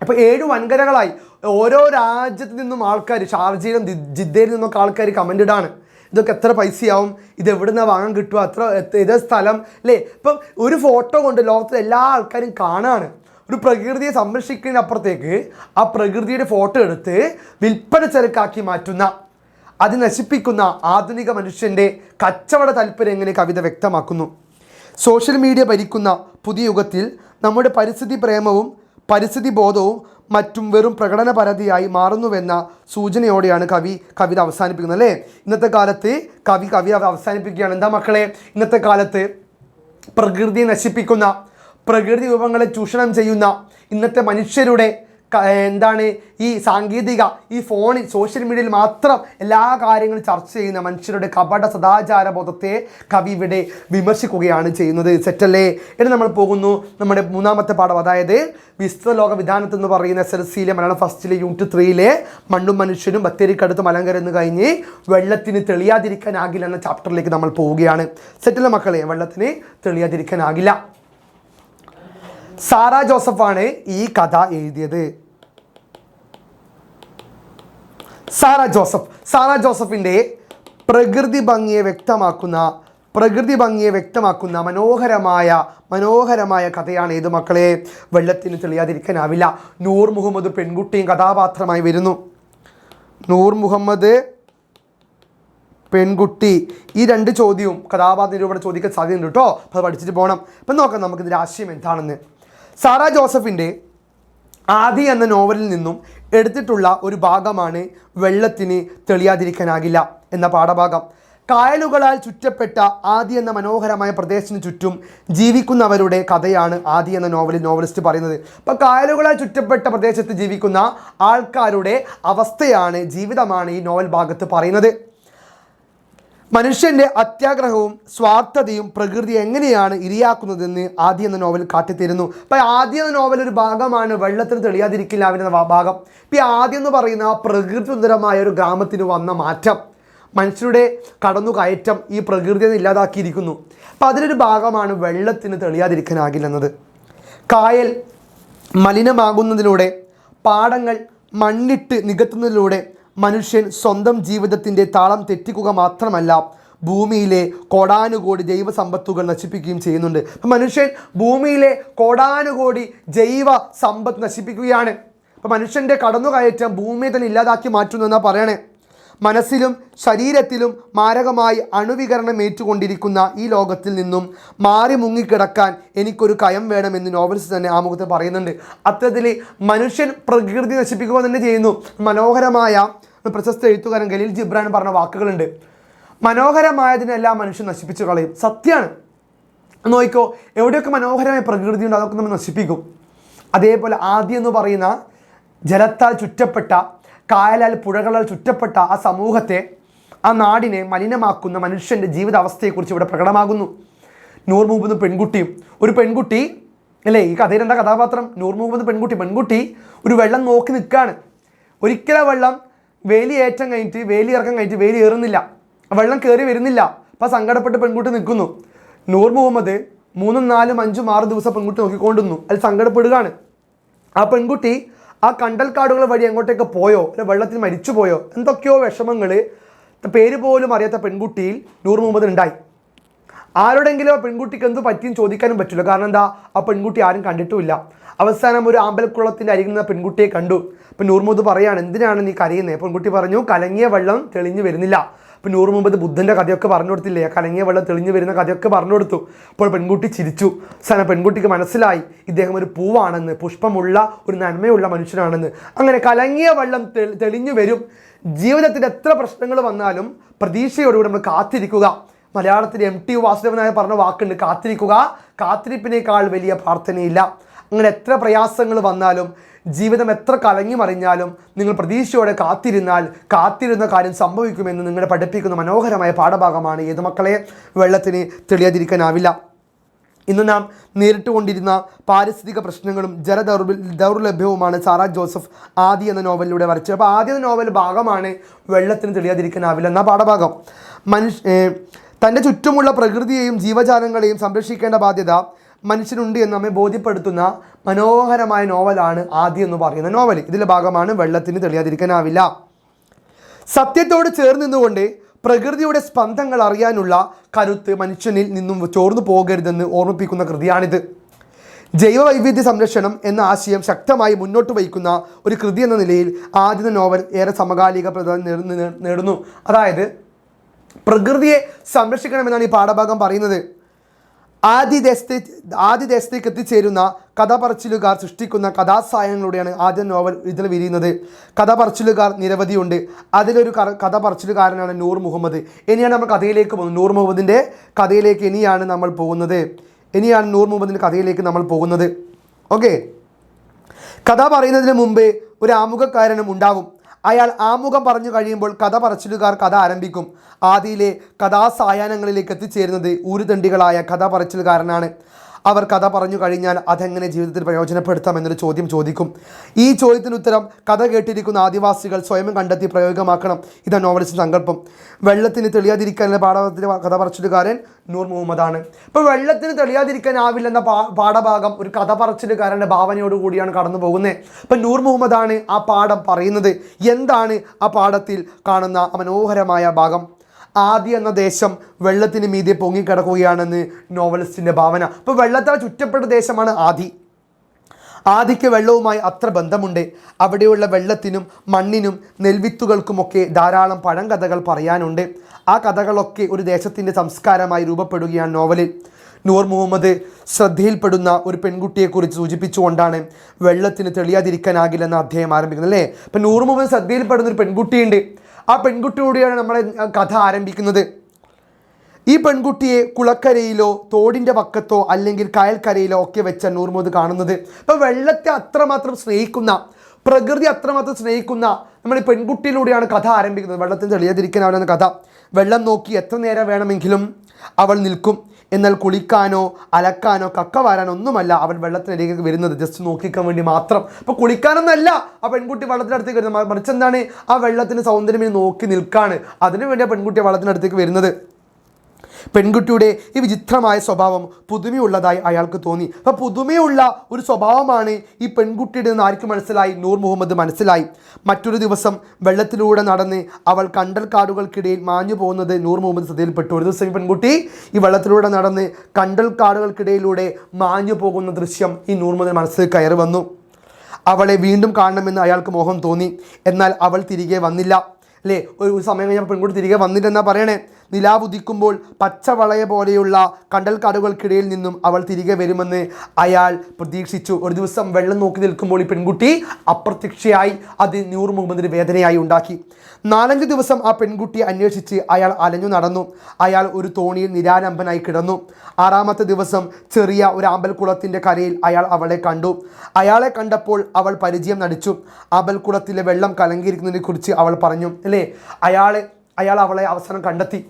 അപ്പോൾ 7 വൻകരകളായി. ഓരോ രാജ്യത്തു നിന്നും ആൾക്കാർ, ഷാർജയിലും ജിദ്ദയിൽ നിന്നൊക്കെ ആൾക്കാർ കമൻ്റ് ഇടാണ്. ഇതൊക്കെ എത്ര പൈസയാവും, ഇത് എവിടെ നിന്നാണ് വാങ്ങാൻ കിട്ടുക, ഏത് സ്ഥലം അല്ലേ. ഇപ്പം ഒരു ഫോട്ടോ കൊണ്ട് ലോകത്തിലെ എല്ലാ ആൾക്കാരും കാണാണ്. ഒരു പ്രകൃതിയെ സംരക്ഷിക്കുന്നതിനപ്പുറത്തേക്ക് ആ പ്രകൃതിയുടെ ഫോട്ടോ എടുത്ത് വിൽപ്പന ചരക്കാക്കി മാറ്റുന്ന, അത് നശിപ്പിക്കുന്ന ആധുനിക മനുഷ്യൻ്റെ കച്ചവട താല്പര്യം എങ്ങനെ കവിത വ്യക്തമാക്കുന്നു. സോഷ്യൽ മീഡിയ ഭരിക്കുന്ന പുതിയ യുഗത്തിൽ നമ്മുടെ പരിസ്ഥിതി പ്രേമവും പരിസ്ഥിതി ബോധവും മറ്റും വെറും പ്രകടനപരതയായി മാറുന്നുവെന്ന സൂചനയോടെയാണ് കവിത അവസാനിപ്പിക്കുന്നത് അല്ലേ. ഇന്നത്തെ കാലത്ത് കവി അവസാനിപ്പിക്കുകയാണ്. എന്താ മക്കളെ, ഇന്നത്തെ കാലത്ത് പ്രകൃതിയെ നശിപ്പിക്കുന്ന, പ്രകൃതി വിഭവങ്ങളെ ചൂഷണം ചെയ്യുന്ന ഇന്നത്തെ മനുഷ്യരുടെ എന്താണ് ഈ സാങ്കേതിക, ഈ ഫോണിൽ, സോഷ്യൽ മീഡിയയിൽ മാത്രം എല്ലാ കാര്യങ്ങളും ചർച്ച ചെയ്യുന്ന മനുഷ്യരുടെ കപട സദാചാര ബോധത്തെ കവി ഇവിടെ വിമർശിക്കുകയാണ് ചെയ്യുന്നത്. സെറ്റല്ലേ? ഇനി നമ്മൾ പോകുന്നു നമ്മുടെ 3ാമത്തെ പാഠം, അതായത് വിസ്തൃത ലോക വിധാനത്ത് എന്ന് പറയുന്ന SLCയിലെ മലയാളം ഫസ്റ്റിലെ യൂണിറ്റ് 3യിലെ മണ്ണും മനുഷ്യനും ബത്തേരിക്കടുത്ത് മലങ്കര എന്ന് കഴിഞ്ഞ് വെള്ളത്തിന് തെളിയാതിരിക്കാനാകില്ല എന്ന ചാപ്റ്ററിലേക്ക് നമ്മൾ പോവുകയാണ്. സെറ്റല്ലേ മക്കളെ? വെള്ളത്തിന് തെളിയാതിരിക്കാനാകില്ല. സാറാ ജോസഫാണ് ഈ കഥ എഴുതിയത്. സാറാ ജോസഫിൻ്റെ പ്രകൃതി ഭംഗിയെ വ്യക്തമാക്കുന്ന മനോഹരമായ കഥയാണ് ഇത് മക്കളെ. വെള്ളത്തിന് തെളിയാതിരിക്കാനാവില്ല. നൂർ മുഹമ്മദ് പെൺകുട്ടിയും കഥാപാത്രമായി വരുന്നു. നൂർ മുഹമ്മദ് പെൺകുട്ടി, ഈ 2 ചോദ്യവും കഥാപാത്ര നിരൂപണം ചോദിക്കാൻ സാധ്യതയുണ്ട് കേട്ടോ. അത് പഠിച്ചിട്ട് പോകണം. അപ്പം നോക്കാം നമുക്കിതിൻ്റെ ആശയം എന്താണെന്ന്. സാറാ ജോസഫിൻ്റെ ആദി എന്ന നോവലിൽ നിന്നും എടുത്തിട്ടുള്ള ഒരു ഭാഗമാണ് വെള്ളത്തിന് തെളിയാതിരിക്കാനാകില്ല എന്ന പാഠഭാഗം. കായലുകളാൽ ചുറ്റപ്പെട്ട ആദി എന്ന മനോഹരമായ പ്രദേശത്തിന് ചുറ്റും ജീവിക്കുന്നവരുടെ കഥയാണ് ആദി എന്ന നോവലിൽ നോവലിസ്റ്റ് പറയുന്നത്. അപ്പോൾ കായലുകളാൽ ചുറ്റപ്പെട്ട പ്രദേശത്ത് ജീവിക്കുന്ന ആൾക്കാരുടെ അവസ്ഥയാണ്, ജീവിതമാണ് ഈ നോവൽ ഭാഗത്ത് പറയുന്നത്. മനുഷ്യൻ്റെ അത്യാഗ്രഹവും സ്വാർത്ഥതയും പ്രകൃതി എങ്ങനെയാണ് ഇരയാക്കുന്നതെന്ന് ആദി എന്ന നോവൽ കാട്ടിത്തരുന്നു. അപ്പോൾ ആദി എന്ന നോവൽ ഒരു ഭാഗമാണ് വെള്ളത്തിന് തെളിയാതിരിക്കില്ല എന്ന ഭാഗം. ഇപ്പോൾ ഈ ആദി എന്ന് പറയുന്ന പ്രകൃതി സുന്ദരമായ ഒരു ഗ്രാമത്തിന് വന്ന മാറ്റം, മനുഷ്യരുടെ കടന്നുകയറ്റം ഈ പ്രകൃതിയെ ഇല്ലാതാക്കിയിരിക്കുന്നു. അപ്പോൾ അതിലൊരു ഭാഗമാണ് വെള്ളത്തിന് തെളിയാതിരിക്കാനാകില്ലെന്നത്. കായൽ മലിനമാകുന്നതിലൂടെ, പാടങ്ങൾ മണ്ണിട്ട് നികത്തുന്നതിലൂടെ മനുഷ്യൻ സ്വന്തം ജീവിതത്തിൻ്റെ താളം തെറ്റിക്കുക മാത്രമല്ല, ഭൂമിയിലെ കോടാനുകോടി ജൈവസമ്പത്തുകൾ നശിപ്പിക്കുകയും ചെയ്യുന്നുണ്ട്. അപ്പം മനുഷ്യൻ ഭൂമിയിലെ കോടാനുകോടി ജൈവ സമ്പത്ത് നശിപ്പിക്കുകയാണ്. അപ്പം മനുഷ്യൻ്റെ കടന്നുകയറ്റം ഭൂമിയെ തന്നെ ഇല്ലാതാക്കി മാറ്റുന്നു എന്നാണ് പറയണേ. മനസ്സിലും ശരീരത്തിലും മാരകമായി അണുവികരണം ഏറ്റുകൊണ്ടിരിക്കുന്ന ഈ ലോകത്തിൽ നിന്നും മാറി മുങ്ങിക്കിടക്കാൻ എനിക്കൊരു കയം വേണമെന്ന് നോവലിസ്റ്റ് തന്നെ ആമുഖത്തിൽ പറയുന്നുണ്ട്. അത്തരത്തിൽ മനുഷ്യൻ പ്രകൃതി നശിപ്പിക്കുക തന്നെ ചെയ്യുന്നു. മനോഹരമായ പ്രശസ്ത എഴുത്തുകാരൻ ഖലീൽ ജിബ്രാൻ പറഞ്ഞ വാക്കുകളുണ്ട്: മനോഹരമായതിനെല്ലാം മനുഷ്യൻ നശിപ്പിച്ചു കളയും. സത്യമാണ്. നോക്കിക്കോ, എവിടെയൊക്കെ മനോഹരമായ പ്രകൃതി ഉണ്ട് അതൊക്കെ നമ്മൾ നശിപ്പിക്കും. അതേപോലെ ആദി എന്ന് പറയുന്ന ജലത്താൽ ചുറ്റപ്പെട്ട, കായലാൽ പുഴകളാൽ ചുറ്റപ്പെട്ട ആ സമൂഹത്തെ ആ നാടിനെ മലിനമാക്കുന്ന മനുഷ്യൻ്റെ ജീവിതാവസ്ഥയെക്കുറിച്ച് ഇവിടെ പ്രകടമാകുന്നു. നൂർ മുഹമ്മദ് പെൺകുട്ടിയും, ഒരു പെൺകുട്ടി അല്ലേ, ഈ കഥയിൽ എന്താ കഥാപാത്രം? നൂർ മുഹമ്മദ് പെൺകുട്ടി ഒരു വെള്ളം നോക്കി നിൽക്കുകയാണ്. ഒരിക്കലും വെള്ളം വേലി ഇറക്കം കഴിഞ്ഞിട്ട് വേലി ഏറുന്നില്ല, വെള്ളം കയറി വരുന്നില്ല. അപ്പം സങ്കടപ്പെട്ട് പെൺകുട്ടി നിൽക്കുന്നു. നൂർ മുഹമ്മദ് 3, 4, 5, 6 ദിവസം പെൺകുട്ടി നോക്കിക്കൊണ്ടിരുന്നു. അതിൽ സങ്കടപ്പെടുകയാണ്. ആ പെൺകുട്ടി ആ കണ്ടൽക്കാടുകൾ വഴി എങ്ങോട്ടേക്ക് പോയോ, അല്ലെ വെള്ളത്തിൽ മരിച്ചു പോയോ, എന്തൊക്കെയോ വിഷമങ്ങൾ പേര് പോലും അറിയാത്ത പെൺകുട്ടിയിൽ നൂർ മുഹമ്മദ് ഉണ്ടായി. ആരോടെങ്കിലും ആ പെൺകുട്ടിക്ക് എന്ത് പറ്റിയും ചോദിക്കാനും പറ്റില്ല. കാരണം എന്താ, ആ പെൺകുട്ടി ആരും കണ്ടിട്ടുമില്ല. അവസാനം ഒരു ആമ്പൽക്കുളത്തിൻ്റെ അരികിൽ നിന്ന് പെൺകുട്ടിയെ കണ്ടു. അപ്പം നൂർ മുഹമ്മദ് പറയാണ്, എന്തിനാണ് നീ കരയുന്നത്? പെൺകുട്ടി പറഞ്ഞു, കലങ്ങിയ വെള്ളം തെളിഞ്ഞു വരുന്നില്ല. അപ്പോൾ നൂർ മുഹമ്മദ് ബുദ്ധൻ്റെ കഥയൊക്കെ പറഞ്ഞു കൊടുത്തില്ലേ, കലങ്ങിയ വെള്ളം തെളിഞ്ഞു വരുന്ന കഥയൊക്കെ പറഞ്ഞു കൊടുത്തു. അപ്പോൾ പെൺകുട്ടി ചിരിച്ചു. അവസാനം പെൺകുട്ടിക്ക് മനസ്സിലായി ഇദ്ദേഹം ഒരു പൂവാണെന്ന്, പുഷ്പമുള്ള ഒരു നന്മയുള്ള മനുഷ്യനാണെന്ന്. അങ്ങനെ കലങ്ങിയ വെള്ളം തെളിഞ്ഞു വരും. ജീവിതത്തിൽ എത്ര പ്രശ്നങ്ങൾ വന്നാലും പ്രതീക്ഷയോടുകൂടി നമ്മൾ കാത്തിരിക്കുക. മലയാളത്തിൽ MT വാസുദേവൻ നായർ പറഞ്ഞ വാക്കുണ്ട്, കാത്തിരിക്കുക, കാത്തിരിപ്പിനേക്കാൾ വലിയ പ്രാർത്ഥനയില്ല. അങ്ങനെ എത്ര പ്രയാസങ്ങൾ വന്നാലും ജീവിതം എത്ര കലങ്ങി മറിഞ്ഞാലും നിങ്ങൾ പ്രതീക്ഷയോടെ കാത്തിരുന്ന കാര്യം സംഭവിക്കുമെന്ന് നിങ്ങളെ പഠിപ്പിക്കുന്ന മനോഹരമായ പാഠഭാഗമാണ് ഏത് മക്കളെ? വെള്ളത്തിന് തെളിയാതിരിക്കാനാവില്ല. ഇന്ന് നാം നേരിട്ടുകൊണ്ടിരുന്ന പാരിസ്ഥിതിക പ്രശ്നങ്ങളും ദൗർലഭ്യവുമാണ് സാറാ ജോസഫ് ആദി എന്ന നോവലിലൂടെ വരച്ചത്. അപ്പോൾ ആദ്യ നോവൽ ഭാഗമാണ് വെള്ളത്തിന് തെളിയാതിരിക്കാനാവില്ല എന്ന പാഠഭാഗം. തൻ്റെ ചുറ്റുമുള്ള പ്രകൃതിയെയും ജീവജാലങ്ങളെയും സംരക്ഷിക്കേണ്ട ബാധ്യത മനുഷ്യനുണ്ട് എന്ന് നമ്മെ ബോധ്യപ്പെടുത്തുന്ന മനോഹരമായ നോവലാണ് ആദി എന്ന് പറയുന്ന നോവൽ. ഇതിലെ ഭാഗമാണ് വെള്ളത്തിന് തെളിയാതിരിക്കാനാവില്ല. സത്യത്തോട് ചേർന്ന് നിന്നുകൊണ്ട് പ്രകൃതിയുടെ സ്പന്ദങ്ങൾ അറിയാനുള്ള കരുത്ത് മനുഷ്യനിൽ നിന്നും ചോർന്നു പോകരുതെന്ന് ഓർമ്മിപ്പിക്കുന്ന കൃതിയാണിത്. ജൈവവൈവിധ്യ സംരക്ഷണം എന്ന ആശയം ശക്തമായി മുന്നോട്ട് വയ്ക്കുന്ന ഒരു കൃതി എന്ന നിലയിൽ ആദ്യ നോവൽ ഏറെ സമകാലിക പ്രാധാന്യം നേടുന്നു. അതായത് പ്രകൃതിയെ സംരക്ഷിക്കണമെന്നാണ് ഈ പാഠഭാഗം പറയുന്നത്. ആദ്യ ദേശത്തേക്ക് എത്തിച്ചേരുന്ന കഥപറച്ചിലുകാർ സൃഷ്ടിക്കുന്ന കഥാസായങ്ങളിലൂടെയാണ് ആദ്യ നോവൽ ഇതിൽ വിരിയുന്നത്. കഥപറച്ചിലുകാർ നിരവധിയുണ്ട്. അതിലൊരു കഥപറച്ചിലുകാരനാണ് നൂർ മുഹമ്മദ്. ഇനിയാണ് നമ്മൾ കഥയിലേക്ക് പോകുന്നത്. നൂർ മുഹമ്മദിൻ്റെ കഥയിലേക്ക് നമ്മൾ പോകുന്നത്. ഓക്കെ, കഥ പറയുന്നതിന് മുമ്പ് ഒരു ആമുഖക്കാരനും ഉണ്ടാവും. അയാൾ ആമുഖം പറഞ്ഞു കഴിയുമ്പോൾ കഥ പറച്ചിലുകാർ കഥ ആരംഭിക്കും. ആദിയിലെ കഥാസായാഹ്നങ്ങളിലേക്ക് എത്തിച്ചേരുന്നത് ഊരുദണ്ഡികളായ കഥ പറച്ചിലുകാരനാണ്. അവർ കഥ പറഞ്ഞു കഴിഞ്ഞാൽ അതെങ്ങനെ ജീവിതത്തിൽ പ്രയോജനപ്പെടുത്താം എന്നൊരു ചോദ്യം ചോദിക്കും. ഈ ചോദ്യത്തിന് ഉത്തരം കഥ കേട്ടിരിക്കുന്ന ആദിവാസികൾ സ്വയം കണ്ടെത്തി പ്രയോഗമാക്കണം. ഇതാണ് നോവലിസ്റ്റ് സങ്കല്പം. വെള്ളത്തിന് തെളിയാതിരിക്കാനുള്ള പാഠഭാഗത്തിലെ കഥ പറച്ചിലുകാരൻ നൂർ മുഹമ്മദാണ്. ഇപ്പോൾ വെള്ളത്തിന് തെളിയാതിരിക്കാനാവില്ലെന്ന പാഠഭാഗം ഒരു കഥ പറച്ചിലുകാരൻ്റെ ഭാവനയോടുകൂടിയാണ് കടന്നു പോകുന്നത്. ഇപ്പം നൂർ മുഹമ്മദാണ് ആ പാഠം പറയുന്നത്. എന്താണ് ആ പാഠത്തിൽ കാണുന്ന മനോഹരമായ ഭാഗം? ആദി എന്ന ദേശം വെള്ളത്തിന് മീതെ പൊങ്ങിക്കിടക്കുകയാണെന്ന് നോവലിസ്റ്റിൻ്റെ ഭാവന. അപ്പോൾ വെള്ളത്താൽ ചുറ്റപ്പെട്ട ദേശമാണ് ആദി. ആദിക്ക് വെള്ളവുമായി അത്ര ബന്ധമുണ്ട്. അവിടെയുള്ള വെള്ളത്തിനും മണ്ണിനും നെൽവിത്തുകൾക്കുമൊക്കെ ധാരാളം പഴങ്കഥകൾ പറയാനുണ്ട്. ആ കഥകളൊക്കെ ഒരു ദേശത്തിൻ്റെ സംസ്കാരമായി രൂപപ്പെടുകയാണ് നോവലിൽ. നൂർ മുഹമ്മദ് ശ്രദ്ധയിൽപ്പെടുന്ന ഒരു പെൺകുട്ടിയെക്കുറിച്ച് സൂചിപ്പിച്ചുകൊണ്ടാണ് വെള്ളത്തിന് തെളിയാതിരിക്കാനാകില്ലെന്ന അധ്യായം ആരംഭിക്കുന്നത്, അല്ലേ? ഇപ്പം നൂർ മുഹമ്മദ് ശ്രദ്ധയിൽപ്പെടുന്ന ഒരു പെൺകുട്ടിയുണ്ട്. ആ പെൺകുട്ടിയോടെയാണ് നമ്മളെ കഥ ആരംഭിക്കുന്നത്. ഈ പെൺകുട്ടിയെ കുളക്കരയിലോ തോടിൻ്റെ പക്കത്തോ അല്ലെങ്കിൽ കായൽക്കരയിലോ ഒക്കെ വെച്ച നൂർ മുഹമ്മദ് കാണുന്നത്. ഇപ്പോൾ വെള്ളത്തെ അത്രമാത്രം സ്നേഹിക്കുന്ന, പ്രകൃതി അത്രമാത്രം സ്നേഹിക്കുന്ന നമ്മൾ ഈ പെൺകുട്ടിയിലൂടെയാണ് കഥ ആരംഭിക്കുന്നത്. വെള്ളത്തിന് തെളിയാതിരിക്കാനാവുന്ന കഥ. വെള്ളം നോക്കി എത്ര നേരം വേണമെങ്കിലും അവൾ നിൽക്കും. എന്നാൽ കുളിക്കാനോ അലക്കാനോ കക്ക വാരാനോ ഒന്നുമല്ല അവൾ വെള്ളത്തിനരികേക്ക് വരുന്നത്. ജസ്റ്റ് നോക്കിക്കാൻ വേണ്ടി മാത്രം. അപ്പോൾ കുളിക്കാനൊന്നല്ല ആ പെൺകുട്ടി വെള്ളത്തിനടുത്തേക്ക് വരുന്നത്. മറിച്ച് എന്താണ്, ആ വെള്ളത്തിന് സൗന്ദര്യം നോക്കി നിൽക്കാണ്. അതിനു വേണ്ടി ആ പെൺകുട്ടി വെള്ളത്തിനടുത്തേക്ക് വരുന്നത്. പെൺകുട്ടിയുടെ ഈ വിചിത്രമായ സ്വഭാവം പുതുമയുള്ളതായി അയാൾക്ക് തോന്നി. അപ്പോൾ പുതുമയുള്ള ഒരു സ്വഭാവമാണ് ഈ പെൺകുട്ടിയുടെ നിന്ന് ആർക്ക് മനസ്സിലായി? നൂർ മുഹമ്മദ് മനസ്സിലായി. മറ്റൊരു ദിവസം വെള്ളത്തിലൂടെ നടന്ന് അവൾ കണ്ടൽക്കാടുകൾക്കിടയിൽ മാഞ്ഞു പോകുന്നത് നൂർ മുഹമ്മദ് ശ്രദ്ധയിൽപ്പെട്ടു. ഒരു ദിവസം ഈ പെൺകുട്ടി ഈ വെള്ളത്തിലൂടെ നടന്ന് കണ്ടൽക്കാടുകൾക്കിടയിലൂടെ മാഞ്ഞു പോകുന്ന ദൃശ്യം ഈ നൂർ മുഹമ്മദ് മനസ്സിൽ കയറി വന്നു. അവളെ വീണ്ടും കാണണമെന്ന് അയാൾക്ക് മോഹം തോന്നി. എന്നാൽ അവൾ തിരികെ വന്നില്ല, അല്ലേ? ഒരു സമയം കഴിഞ്ഞപ്പോൾ പെൺകുട്ടി തിരികെ വന്നില്ലെന്നാണ് പറയണേ. നിലാവുദിക്കുമ്പോൾ പച്ചവളയ പോലെയുള്ള കണ്ടൽക്കാടുകൾക്കിടയിൽ നിന്നും അവൾ തിരികെ വരുമെന്ന് അയാൾ പ്രതീക്ഷിച്ചു. ഒരു ദിവസം വെള്ളം നോക്കി നിൽക്കുമ്പോൾ ഈ പെൺകുട്ടി അപ്രത്യക്ഷയായി. അത് നൂർ മുഹമ്മദിന് വേദനയായി ഉണ്ടാക്കി. 4-5 ദിവസം ആ പെൺകുട്ടിയെ അന്വേഷിച്ച് അയാൾ അലഞ്ഞു നടന്നു. അയാൾ ഒരു തോണിയിൽ നിരാലംബനായി കിടന്നു. 6-ാമത്തെ ദിവസം ചെറിയ ഒരു ആമ്പൽക്കുളത്തിൻ്റെ കരയിൽ അയാൾ അവളെ കണ്ടു. അയാളെ കണ്ടപ്പോൾ അവൾ പരിചയം നടിച്ചു. ആമ്പൽക്കുളത്തിലെ വെള്ളം കലങ്ങിയിരിക്കുന്നതിനെ കുറിച്ച് അവൾ പറഞ്ഞു, അല്ലേ? അയാളെ അയാൾ അവളെ അവസാനം കണ്ടെത്തി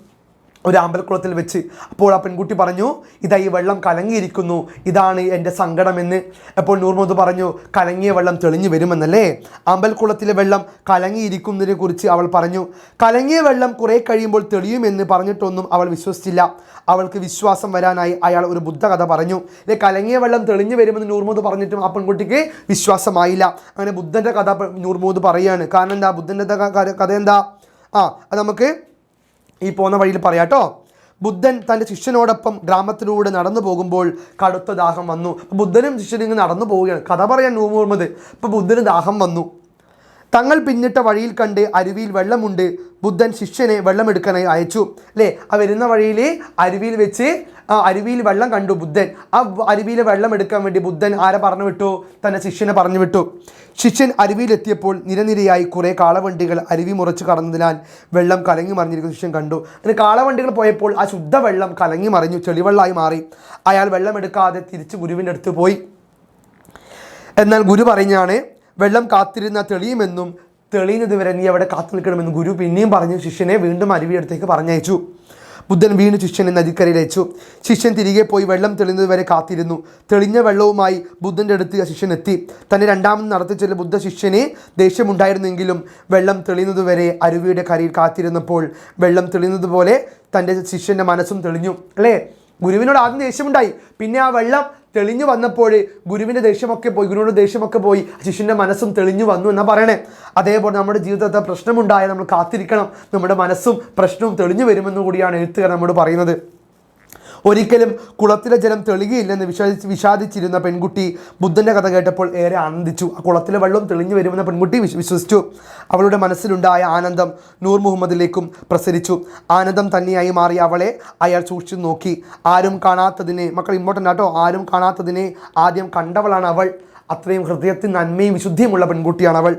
ഒരു അമ്പലക്കുളത്തിൽ വെച്ച്. അപ്പോൾ ആ പെൺകുട്ടി പറഞ്ഞു, ഇതാ ഈ വെള്ളം കലങ്ങിയിരിക്കുന്നു, ഇതാണ് എൻ്റെ സങ്കടമെന്ന്. അപ്പോൾ നൂർ മുഹമ്മദ് പറഞ്ഞു, കലങ്ങിയ വെള്ളം തെളിഞ്ഞു വരുമെന്നല്ലേ? അമ്പലക്കുളത്തിലെ വെള്ളം കലങ്ങിയിരിക്കുന്നതിനെ കുറിച്ച് അവൾ പറഞ്ഞു. കലങ്ങിയ വെള്ളം കുറേ കഴിയുമ്പോൾ തെളിയുമെന്ന് പറഞ്ഞിട്ടൊന്നും അവൾ വിശ്വസിച്ചില്ല. അവൾക്ക് വിശ്വാസം വരാനായി അയാൾ ഒരു ബുദ്ധ കഥ പറഞ്ഞു. കലങ്ങിയ വെള്ളം തെളിഞ്ഞു വരുമെന്ന് നൂർ മുഹമ്മദ് പറഞ്ഞിട്ടും ആ പെൺകുട്ടിക്ക് വിശ്വാസമായില്ല. അങ്ങനെ ബുദ്ധൻ്റെ കഥ നൂർ മുഹമ്മദ് പറയുകയാണ്. കാരണം എന്താ? ബുദ്ധൻ്റെ കഥ എന്താ? അത് നമുക്ക് ഈ പോകുന്ന വഴിയിൽ പറയാട്ടോ. ബുദ്ധൻ തൻ്റെ ശിഷ്യനോടൊപ്പം ഗ്രാമത്തിലൂടെ നടന്നു പോകുമ്പോൾ കടുത്ത ദാഹം വന്നു. ബുദ്ധനും ശിഷ്യനും ഇങ്ങനെ നടന്നു പോവുകയാണ്. കഥ പറയാൻ നൂർ മുഹമ്മദ്. ഇപ്പോൾ ബുദ്ധന് ദാഹം വന്നു. തങ്ങൾ പിന്നിട്ട വഴിയിൽ കണ്ട് അരുവിയിൽ വെള്ളമുണ്ട്. ബുദ്ധൻ ശിഷ്യനെ വെള്ളമെടുക്കാനായി അയച്ചു. അല്ലേ? ആ വരുന്ന വഴിയിൽ അരുവിയിൽ വെച്ച് അരുവിയിൽ വെള്ളം കണ്ടു ബുദ്ധൻ. ആ അരുവിയിൽ വെള്ളം എടുക്കാൻ വേണ്ടി ബുദ്ധൻ ആരെ പറഞ്ഞു വിട്ടു? തൻ്റെ ശിഷ്യനെ പറഞ്ഞു വിട്ടു. ശിഷ്യൻ അരുവിയിലെത്തിയപ്പോൾ നിരനിരയായി കുറേ കാളവണ്ടികൾ അരുവി മുറിച്ച് കടന്നതിനാൽ വെള്ളം കലങ്ങി മറിഞ്ഞിരിക്കുന്ന ശിഷ്യൻ കണ്ടു. അങ്ങനെ കാളവണ്ടികൾ പോയപ്പോൾ ആ ശുദ്ധവെള്ളം കലങ്ങി മറിഞ്ഞു, ചെളിവെള്ളമായി മാറി. അയാൾ വെള്ളമെടുക്കാതെ തിരിച്ച് ഗുരുവിൻ്റെ അടുത്ത് പോയി. എന്നാൽ ഗുരു പറഞ്ഞാണ്, വെള്ളം കാത്തിരുന്ന തെളിയുമെന്നും തെളിയുന്നത് വരെ നീ അവിടെ കാത്തു നിൽക്കണമെന്നും ഗുരു പിന്നെയും പറഞ്ഞു. ശിഷ്യനെ വീണ്ടും അരുവിയടുത്തേക്ക് പറഞ്ഞയച്ചു. ബുദ്ധൻ വീണ്ടും ശിഷ്യനെ നദിക്കരയിൽ അയച്ചു. ശിഷ്യൻ തിരികെ പോയി വെള്ളം തെളിയുന്നത് വരെ കാത്തിരുന്നു. തെളിഞ്ഞ വെള്ളവുമായി ബുദ്ധൻ്റെ അടുത്ത് ശിഷ്യൻ എത്തി. തന്നെ രണ്ടാമത് നടത്തിച്ചെല്ല ബുദ്ധ ശിഷ്യനെ ദേഷ്യമുണ്ടായിരുന്നെങ്കിലും വെള്ളം തെളിയുന്നതുവരെ അരുവിയുടെ കരയിൽ കാത്തിരുന്നപ്പോൾ വെള്ളം തെളിയുന്നത് പോലെ തൻ്റെ ശിഷ്യൻ്റെ മനസ്സും തെളിഞ്ഞു. അല്ലേ? ഗുരുവിനോട് ആദ്യം ദേഷ്യമുണ്ടായി, പിന്നെ ആ വെള്ളം തെളിഞ്ഞു വന്നപ്പോൾ ഗുരുവിൻ്റെ ദേഷ്യമൊക്കെ പോയി, ഗുരുവിൻ്റെ ദേഷ്യമൊക്കെ പോയി, ശിഷ്യൻ്റെ മനസ്സും തെളിഞ്ഞു വന്നു എന്നാണ് പറയണേ. അതേപോലെ നമ്മുടെ ജീവിതത്തിൽ പ്രശ്നമുണ്ടായാൽ നമ്മൾ കാത്തിരിക്കണം, നമ്മുടെ മനസ്സും പ്രശ്നവും തെളിഞ്ഞു വരുമെന്ന് കൂടിയാണ് എഴുത്തുകാരൻ നമ്മോട് പറയുന്നത്. ഒരിക്കലും കുളത്തിലെ ജലം തെളിയുകയില്ലെന്ന് വിഷാദിച്ചിരുന്ന പെൺകുട്ടി ബുദ്ധൻ്റെ കഥ കേട്ടപ്പോൾ ഏറെ ആനന്ദിച്ചു. ആ കുളത്തിലെ വെള്ളം തെളിഞ്ഞു വരുമെന്ന പെൺകുട്ടി വിശ്വസിച്ചു. അവളുടെ മനസ്സിലുണ്ടായ ആനന്ദം നൂർ മുഹമ്മദിലേക്കും പ്രസരിച്ചു. ആനന്ദം തന്നെയായി മാറി അവളെ അയാൾ സൂക്ഷിച്ചു നോക്കി. ആരും കാണാത്തതിനെ, മക്കൾ ഇമ്പോർട്ടൻ്റ് ആട്ടോ, ആരും കാണാത്തതിനെ ആദ്യം കണ്ടവളാണ് അവൾ. അത്രയും ഹൃദയത്തിൽ നന്മയും വിശുദ്ധിയുമുള്ള പെൺകുട്ടിയാണ് അവൾ.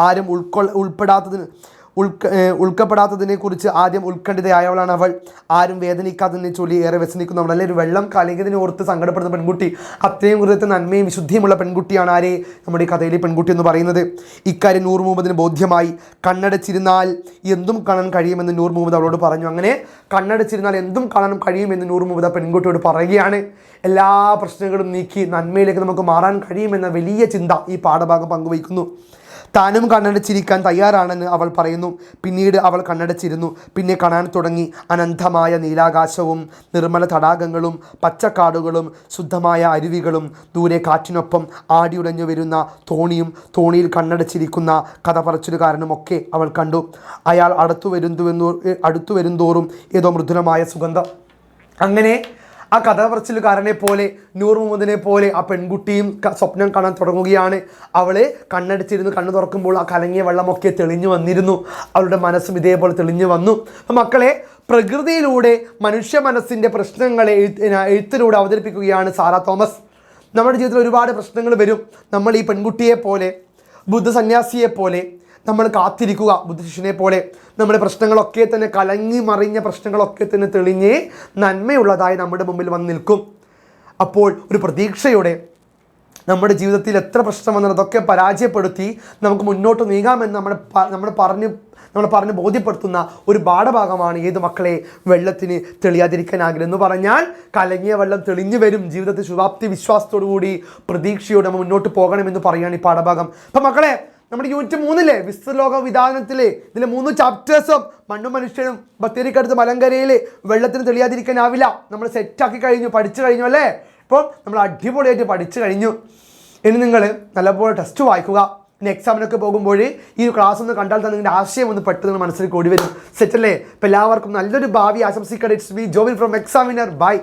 ആരും ഉൾക്കപ്പെടാത്തതിനെക്കുറിച്ച് ആദ്യം ഉത്കണ്ഠിതയായവളാണ് അവൾ. ആരും വേദനിക്കാത്തതിനെ ചൊല്ലി ഏറെ വ്യസനിക്കുന്നവൾ. അല്ലെങ്കിൽ ഒരു വെള്ളം കലങ്ങിയതിനെ ഓർത്ത് സങ്കടപ്പെടുന്ന പെൺകുട്ടി. അത്രയും ഹൃദയത്തിൽ നന്മയും വിശുദ്ധിയുമുള്ള പെൺകുട്ടിയാണ് ആരെ? നമ്മുടെ ഈ കഥയിലെ പെൺകുട്ടി എന്ന് പറയുന്നത്. ഇക്കാര്യം നൂർ മുഹമ്മദിന് ബോധ്യമായി. കണ്ണടച്ചിരുന്നാൽ എന്തും കാണാൻ കഴിയുമെന്ന് നൂർ മുഹമ്മദ് അവളോട് പറഞ്ഞു. അങ്ങനെ കണ്ണടച്ചിരുന്നാൽ എന്തും കാണാൻ കഴിയുമെന്ന് നൂർ മുഹമ്മദ് ആ പെൺകുട്ടിയോട് പറയുകയാണ്. എല്ലാ പ്രശ്നങ്ങളും നീക്കി നന്മയിലേക്ക് നമുക്ക് മാറാൻ കഴിയുമെന്ന വലിയ ചിന്ത ഈ പാഠഭാഗം പങ്കുവയ്ക്കുന്നു. താനും കണ്ണടച്ചിരിക്കാൻ തയ്യാറാണെന്ന് അവൾ പറയുന്നു. പിന്നീട് അവൾ കണ്ണടച്ചിരുന്നു. പിന്നെ കാണാൻ തുടങ്ങി. അനന്തമായ നീലാകാശവും നിർമ്മല തടാകങ്ങളും പച്ചക്കാടുകളും ശുദ്ധമായ അരുവികളും ദൂരെ കാറ്റിനൊപ്പം ആടിയുടഞ്ഞു വരുന്ന തോണിയും തോണിയിൽ കണ്ണടച്ചിരിക്കുന്ന കഥ പറച്ചിലുകാരനും ഒക്കെ അവൾ കണ്ടു. അയാൾ അടുത്തു വരുന്തോറും ഏതോ മൃദുലമായ സുഗന്ധം. അങ്ങനെ ആ കഥ പറച്ചിലുകാരനെ പോലെ നൂർ മുഹമ്മദിനെ പോലെ ആ പെൺകുട്ടിയും സ്വപ്നം കാണാൻ തുടങ്ങുകയാണ്. അവൾ കണ്ണടിച്ചിരുന്ന് കണ്ണു തുറക്കുമ്പോൾ ആ കലങ്ങിയ വെള്ളമൊക്കെ തെളിഞ്ഞു വന്നിരുന്നു. അവളുടെ മനസ്സും ഇതേപോലെ തെളിഞ്ഞു വന്നു. അപ്പം മക്കളെ, പ്രകൃതിയിലൂടെ മനുഷ്യ മനസ്സിൻ്റെ പ്രശ്നങ്ങളെ എഴുത്തിലൂടെ അവതരിപ്പിക്കുകയാണ് സാറാ തോമസ്. നമ്മുടെ ജീവിതത്തിൽ ഒരുപാട് പ്രശ്നങ്ങൾ വരും. നമ്മൾ ഈ പെൺകുട്ടിയെ പോലെ, ബുദ്ധ സന്യാസിയെ പോലെ നമ്മൾ കാത്തിരിക്കുക. ബുദ്ധശിഷ്യനെ പോലെ നമ്മുടെ പ്രശ്നങ്ങളൊക്കെ തന്നെ കലങ്ങി മറിഞ്ഞ പ്രശ്നങ്ങളൊക്കെ തന്നെ തെളിഞ്ഞ് നന്മയുള്ളതായി നമ്മുടെ മുമ്പിൽ വന്ന് നിൽക്കും. അപ്പോൾ ഒരു പ്രതീക്ഷയോടെ നമ്മുടെ ജീവിതത്തിൽ എത്ര പ്രശ്നം വന്നാൽ അതൊക്കെ പരാജയപ്പെടുത്തി നമുക്ക് മുന്നോട്ട് നീങ്ങാമെന്ന് നമ്മൾ പറഞ്ഞ് ബോധ്യപ്പെടുത്തുന്ന ഒരു പാഠഭാഗമാണ് ഏത് മക്കളെ? വെള്ളത്തിന് തെളിയാതിരിക്കാനാകില്ല എന്ന് പറഞ്ഞാൽ കലങ്ങിയ വെള്ളം തെളിഞ്ഞു വരും. ജീവിതത്തിൽ ശുഭാപ്തി വിശ്വാസത്തോടു കൂടി പ്രതീക്ഷയോടെ നമ്മൾ മുന്നോട്ട് പോകണമെന്ന് പറയുകയാണ് ഈ പാഠഭാഗം. അപ്പം മക്കളെ, നമ്മുടെ യൂണിറ്റ് 3 വിസ്തൃതലോക വിധാനത്തിലെ ഇതിലെ 3 ചാപ്റ്റേഴ്സും മണ്ണും മനുഷ്യനും ബത്തേരിക്കടുത്ത് മലങ്കരയിൽ വെള്ളത്തിന് തെളിയാതിരിക്കാനാവില്ല നമ്മൾ സെറ്റാക്കി കഴിഞ്ഞു, പഠിച്ചു കഴിഞ്ഞു അല്ലേ? ഇപ്പോൾ നമ്മൾ അടിപൊളിയായിട്ട് പഠിച്ചു കഴിഞ്ഞു. ഇനി നിങ്ങൾ നല്ലപോലെ ടെസ്റ്റ് വായിക്കുക. ഇനി എക്സാമിനൊക്കെ പോകുമ്പോൾ ഈ ക്ലാസ് ഒന്ന് കണ്ടാൽ തന്നെ നിങ്ങളുടെ ആശയം ഒന്ന് പെട്ടെന്ന് നിങ്ങൾ മനസ്സിലേക്ക് ഓടി വരും. സെറ്റല്ലേ? അപ്പോൾ എല്ലാവർക്കും നല്ലൊരു ഭാവി ആശംസിക്കട്ടെ. It's me Jobin from Examiner. By.